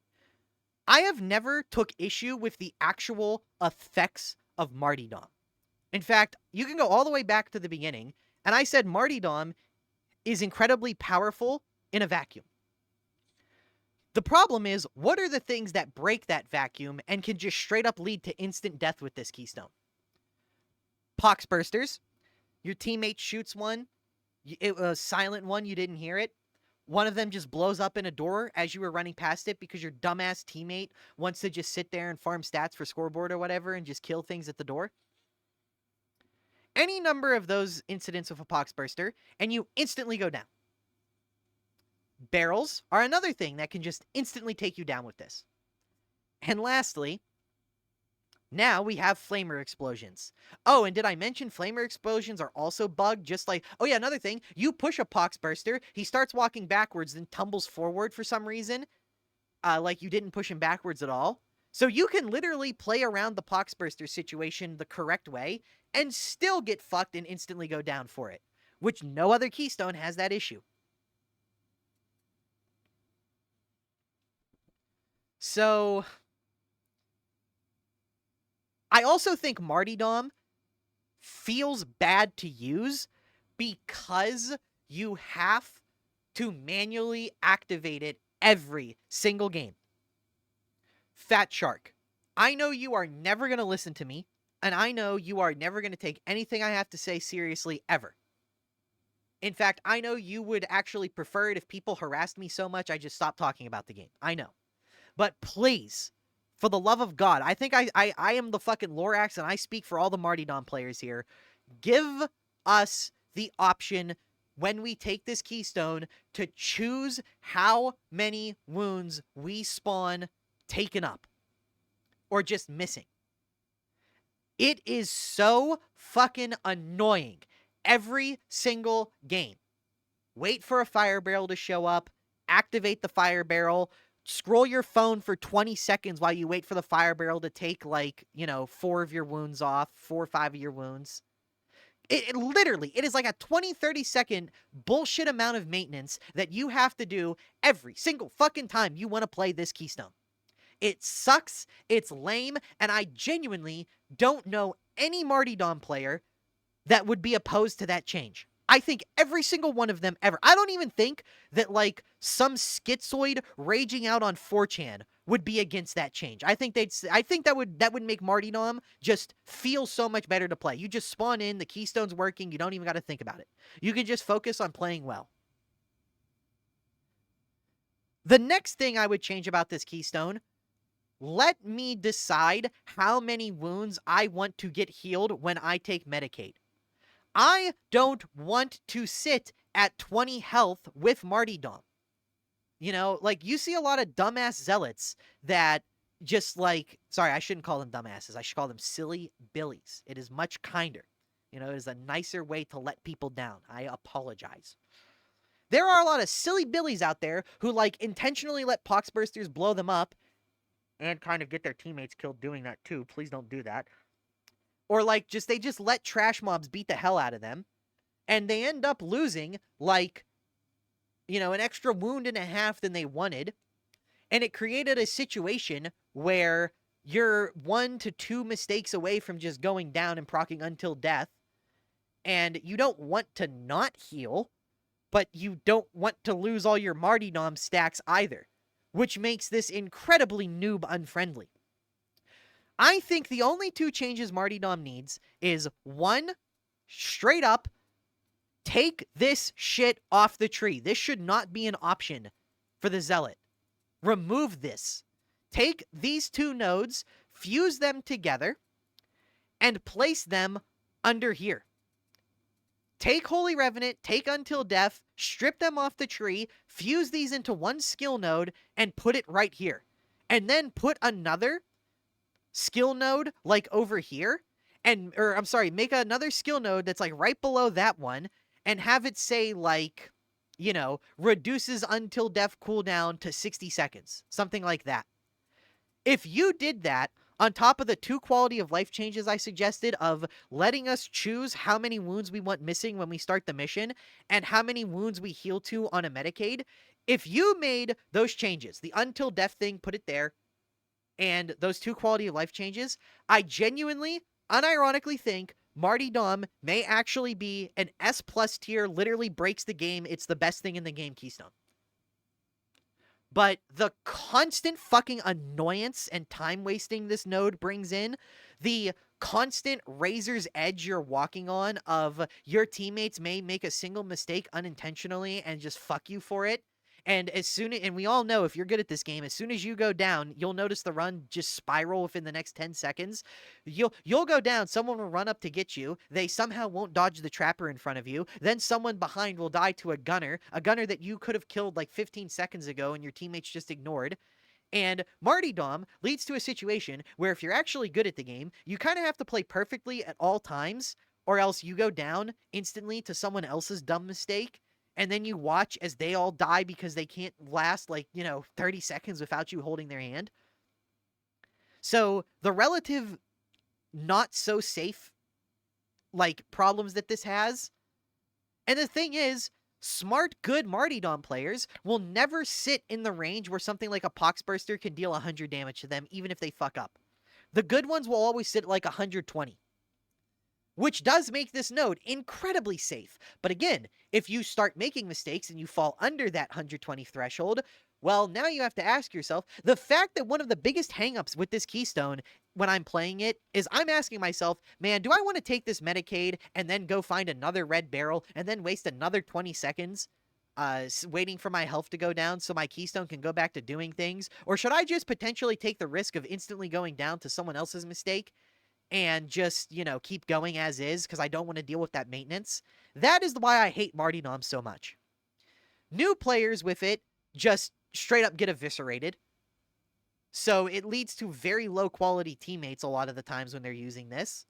I have never took issue with the actual effects of Martyrdom. In fact, you can go all the way back to the beginning, and I said Martyrdom is incredibly powerful in a vacuum. The problem is, what are the things that break that vacuum and can just straight up lead to instant death with this keystone? Poxbursters. Your teammate shoots one. It was a silent one, you didn't hear it. One of them just blows up in a door as you were running past it because your dumbass teammate wants to just sit there and farm stats for scoreboard or whatever and just kill things at the door. Any number of those incidents with a Poxburster, and you instantly go down. Barrels are another thing that can just instantly take you down with this. And lastly, now we have flamer explosions. Oh, and did I mention flamer explosions are also bugged? Just like, oh yeah, another thing, you push a Poxburster, he starts walking backwards, then tumbles forward for some reason, like you didn't push him backwards at all. So you can literally play around the Poxburster situation the correct way and still get fucked and instantly go down for it, which no other keystone has that issue. So, I also think Martyrdom feels bad to use because you have to manually activate it every single game. Fat Shark, I know you are never going to listen to me, and I know you are never going to take anything I have to say seriously ever. In fact, I know you would actually prefer it if people harassed me so much I just stopped talking about the game. I know. But please, for the love of God, I think I am the fucking Lorax, and I speak for all the Martyrdom players here. Give us the option when we take this keystone to choose how many wounds we spawn taken up or just missing. It is so fucking annoying every single game. Wait for a fire barrel to show up, activate the fire barrel, scroll your phone for 20 seconds while you wait for the fire barrel to take, like, 4 of your wounds off, 4 or 5 of your wounds. It literally, it is like a 20, 30-second bullshit amount of maintenance that you have to do every single fucking time you want to play this keystone. It sucks, it's lame, and I genuinely don't know any Martyrdom player that would be opposed to that change. I think every single one of them ever. I don't even think that, like, some schizoid raging out on 4chan would be against that change. I think that would make Martyrdom just feel so much better to play. You just spawn in, the keystone's working, you don't even got to think about it. You can just focus on playing well. The next thing I would change about this keystone, let me decide how many wounds I want to get healed when I take Mitigate. I don't want to sit at 20 health with Martyrdom. Like, you see a lot of dumbass zealots that just, like, sorry, I shouldn't call them dumbasses. I should call them silly billies. It is much kinder. It is a nicer way to let people down. I apologize. There are a lot of silly billies out there who, like, intentionally let Poxbursters blow them up and kind of get their teammates killed doing that too. Please don't do that. Or, like, they just let trash mobs beat the hell out of them, and they end up losing, like, an extra wound and a half than they wanted, and it created a situation where you're 1 to 2 mistakes away from just going down and proccing until death, and you don't want to not heal, but you don't want to lose all your Martyrdom stacks either, which makes this incredibly noob unfriendly. I think the only 2 changes Martyrdom needs is 1, straight up, take this shit off the tree. This should not be an option for the Zealot. Remove this. Take these 2 nodes, fuse them together, and place them under here. Take Holy Revenant, take Until Death, strip them off the tree, fuse these into 1 skill node, and put it right here. And then put another skill node, like, over here, make another skill node that's, like, right below that one, and have it say, like, you know, reduces Until Death cooldown to 60 seconds. Something like that. If you did that, on top of the 2 quality of life changes I suggested of letting us choose how many wounds we want missing when we start the mission and how many wounds we heal to on a Medicaid, if you made those changes, the Until Death thing, put it there, and those 2 quality of life changes, I genuinely, unironically think Martyrdom may actually be an S+ tier, literally breaks the game, it's the best thing in the game keystone. But the constant fucking annoyance and time wasting this node brings in, the constant razor's edge you're walking on of your teammates may make a single mistake unintentionally and just fuck you for it. And we all know if you're good at this game, as soon as you go down, you'll notice the run just spiral within the next 10 seconds. You'll go down, someone will run up to get you, they somehow won't dodge the trapper in front of you, then someone behind will die to a gunner that you could have killed like 15 seconds ago and your teammates just ignored. And Martyrdom leads to a situation where if you're actually good at the game, you kind of have to play perfectly at all times, or else you go down instantly to someone else's dumb mistake. And then you watch as they all die because they can't last, 30 seconds without you holding their hand. So the relative not so safe, problems that this has. And the thing is, smart, good Martyrdom players will never sit in the range where something like a Poxburster can deal 100 damage to them, even if they fuck up. The good ones will always sit at 120. Which does make this node incredibly safe. But again, if you start making mistakes and you fall under that 120 threshold, well, now you have to ask yourself, the fact that one of the biggest hangups with this keystone when I'm playing it is I'm asking myself, man, do I want to take this Medicaid and then go find another red barrel and then waste another 20 seconds waiting for my health to go down so my keystone can go back to doing things? Or should I just potentially take the risk of instantly going down to someone else's mistake and just, keep going as is because I don't want to deal with that maintenance? That is why I hate Martyrdom so much. New players with it just straight up get eviscerated. So it leads to very low quality teammates a lot of the times when they're using this.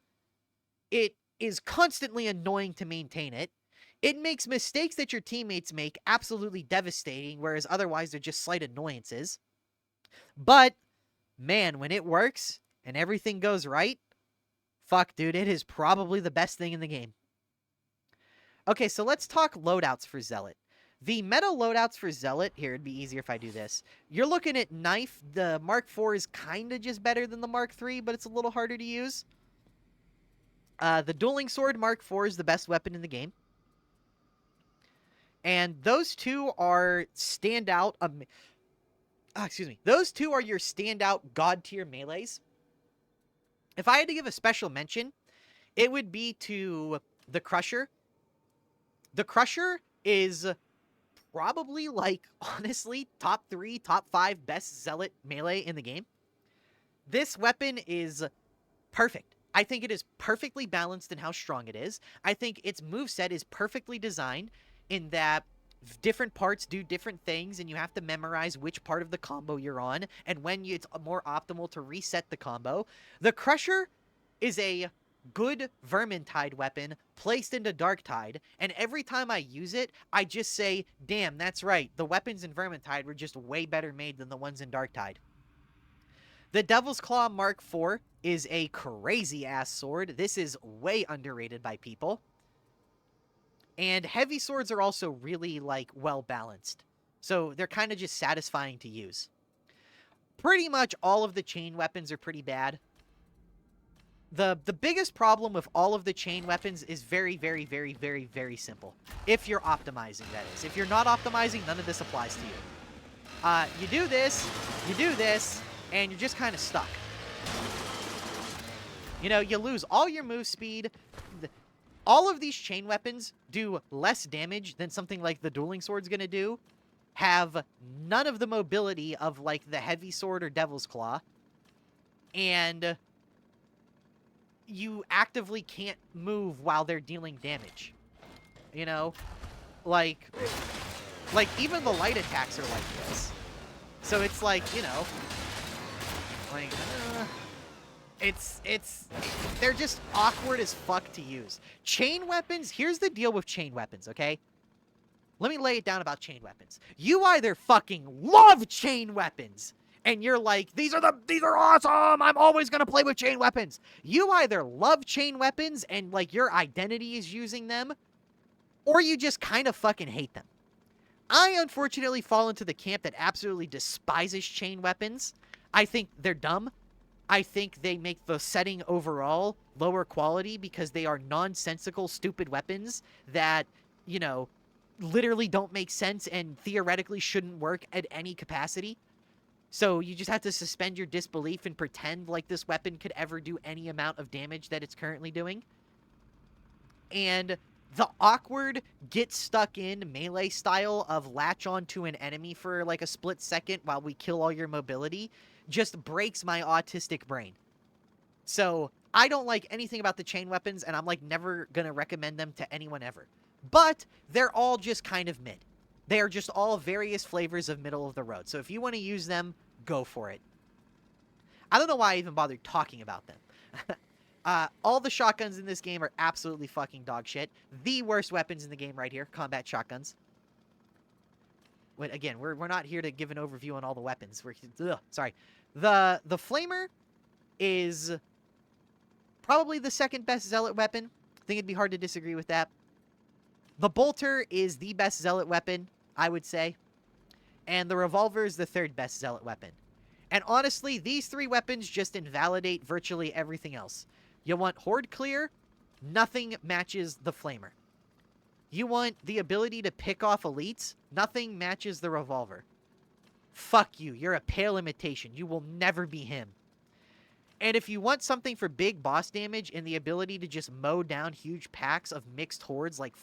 It is constantly annoying to maintain it. It makes mistakes that your teammates make absolutely devastating, whereas otherwise they're just slight annoyances. But, man, when it works and everything goes right, fuck, dude, it is probably the best thing in the game. Okay, so let's talk loadouts for Zealot. The meta loadouts for Zealot, here, it'd be easier if I do this. You're looking at Knife. The Mark IV is kind of just better than the Mark III, but it's a little harder to use. The Dueling Sword Mark IV is the best weapon in the game. And those two are standout... Those two are your standout god-tier melees. If I had to give a special mention, it would be to the Crusher. The Crusher is probably, honestly, top 3, top 5 best Zealot melee in the game. This weapon is perfect. I think it is perfectly balanced in how strong it is. I think its moveset is perfectly designed in that different parts do different things, and you have to memorize which part of the combo you're on, and when it's more optimal to reset the combo. The Crusher is a good Vermintide weapon placed into Darktide, and every time I use it, I just say, damn, that's right, the weapons in Vermintide were just way better made than the ones in Darktide. The Devil's Claw Mark IV is a crazy-ass sword. This is way underrated by people. And heavy swords are also really, well-balanced. So they're kind of just satisfying to use. Pretty much all of the chain weapons are pretty bad. The biggest problem with all of the chain weapons is very, very, very, very, very simple. If you're optimizing, that is. If you're not optimizing, none of this applies to you. You do this, and you're just kind of stuck. You know, you lose all your move speed. All of these chain weapons do less damage than something like the dueling sword's gonna do. Have none of the mobility of, like, the heavy sword or devil's claw. And you actively can't move while they're dealing damage. You know? Like, even the light attacks are like this. So it's like, you know, like, they're just awkward as fuck to use. Chain weapons, here's the deal with chain weapons, okay? Let me lay it down about chain weapons. You either fucking love chain weapons, and you're like, these are awesome, I'm always gonna play with chain weapons. You either love chain weapons, and, like, your identity is using them, or you just kind of fucking hate them. I, unfortunately, fall into the camp that absolutely despises chain weapons. I think they're dumb. I think they make the setting overall lower quality because they are nonsensical, stupid weapons that, you know, literally don't make sense and theoretically shouldn't work at any capacity. So you just have to suspend your disbelief and pretend like this weapon could ever do any amount of damage that it's currently doing. And the awkward get stuck in melee style of latch onto an enemy for like a split second while we kill all your mobility just breaks my autistic brain. So I don't like anything about the chain weapons, and I'm like never gonna recommend them to anyone ever. But they're all just kind of mid. They are just all various flavors of middle of the road. So if you want to use them, go for it. I don't know why I even bothered talking about them. All the shotguns in this game are absolutely fucking dog shit. The worst weapons in the game right here, combat shotguns. Again, we're not here to give an overview on all the weapons. Sorry. The Flamer is probably the second best Zealot weapon. I think it'd be hard to disagree with that. The Bolter is the best Zealot weapon, I would say. And the Revolver is the third best Zealot weapon. And honestly, these three weapons just invalidate virtually everything else. You want Horde Clear? Nothing matches the Flamer. You want the ability to pick off elites? Nothing matches the Revolver. Fuck you. You're a pale imitation. You will never be him. And if you want something for big boss damage and the ability to just mow down huge packs of mixed hordes like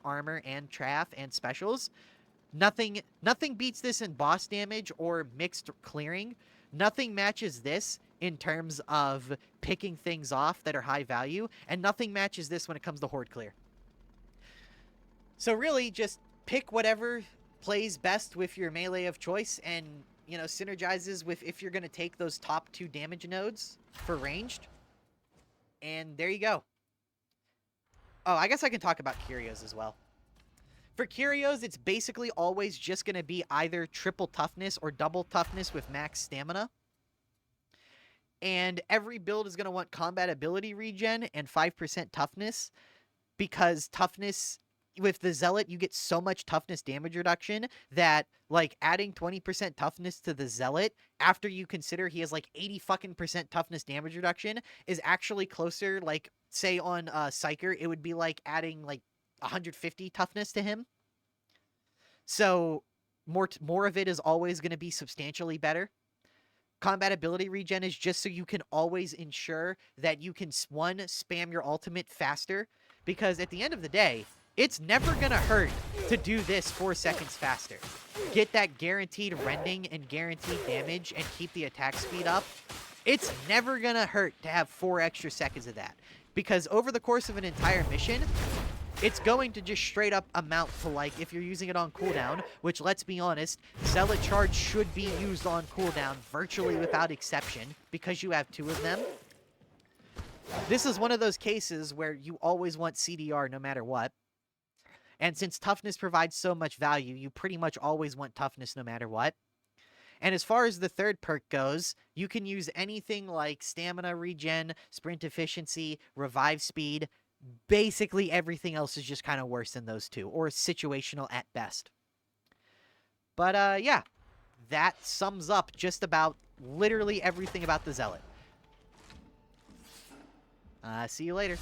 armor and traff and specials, nothing beats this in boss damage or mixed clearing. Nothing matches this in terms of picking things off that are high value, and nothing matches this when it comes to Horde Clear. So really, just pick whatever plays best with your melee of choice and, you know, synergizes with if you're going to take those top 2 damage nodes for ranged. And there you go. Oh, I guess I can talk about Curios as well. For Curios, it's basically always just going to be either triple toughness or double toughness with max stamina. And every build is going to want combat ability regen and 5% toughness, because toughness, with the Zealot, you get so much toughness damage reduction that, like, adding 20% toughness to the Zealot after you consider he has, like, 80% toughness damage reduction is actually closer, like, say on Psyker, it would be like adding, like, 150 toughness to him. So more of it is always going to be substantially better. Combat ability regen is just so you can always ensure that you can, one, spam your ultimate faster, because at the end of the day, it's never going to hurt to do this 4 seconds faster. Get that guaranteed rending and guaranteed damage and keep the attack speed up. It's never going to hurt to have 4 extra seconds of that, because over the course of an entire mission, it's going to just straight up amount to, like, if you're using it on cooldown, which, let's be honest, Zealot Charge should be used on cooldown virtually without exception, because you have 2 of them. This is one of those cases where you always want CDR no matter what. And since toughness provides so much value, you pretty much always want toughness no matter what. And as far as the third perk goes, you can use anything like stamina regen, sprint efficiency, revive speed. Basically everything else is just kind of worse than those 2, or situational at best. But yeah, that sums up just about literally everything about the Zealot. See you later.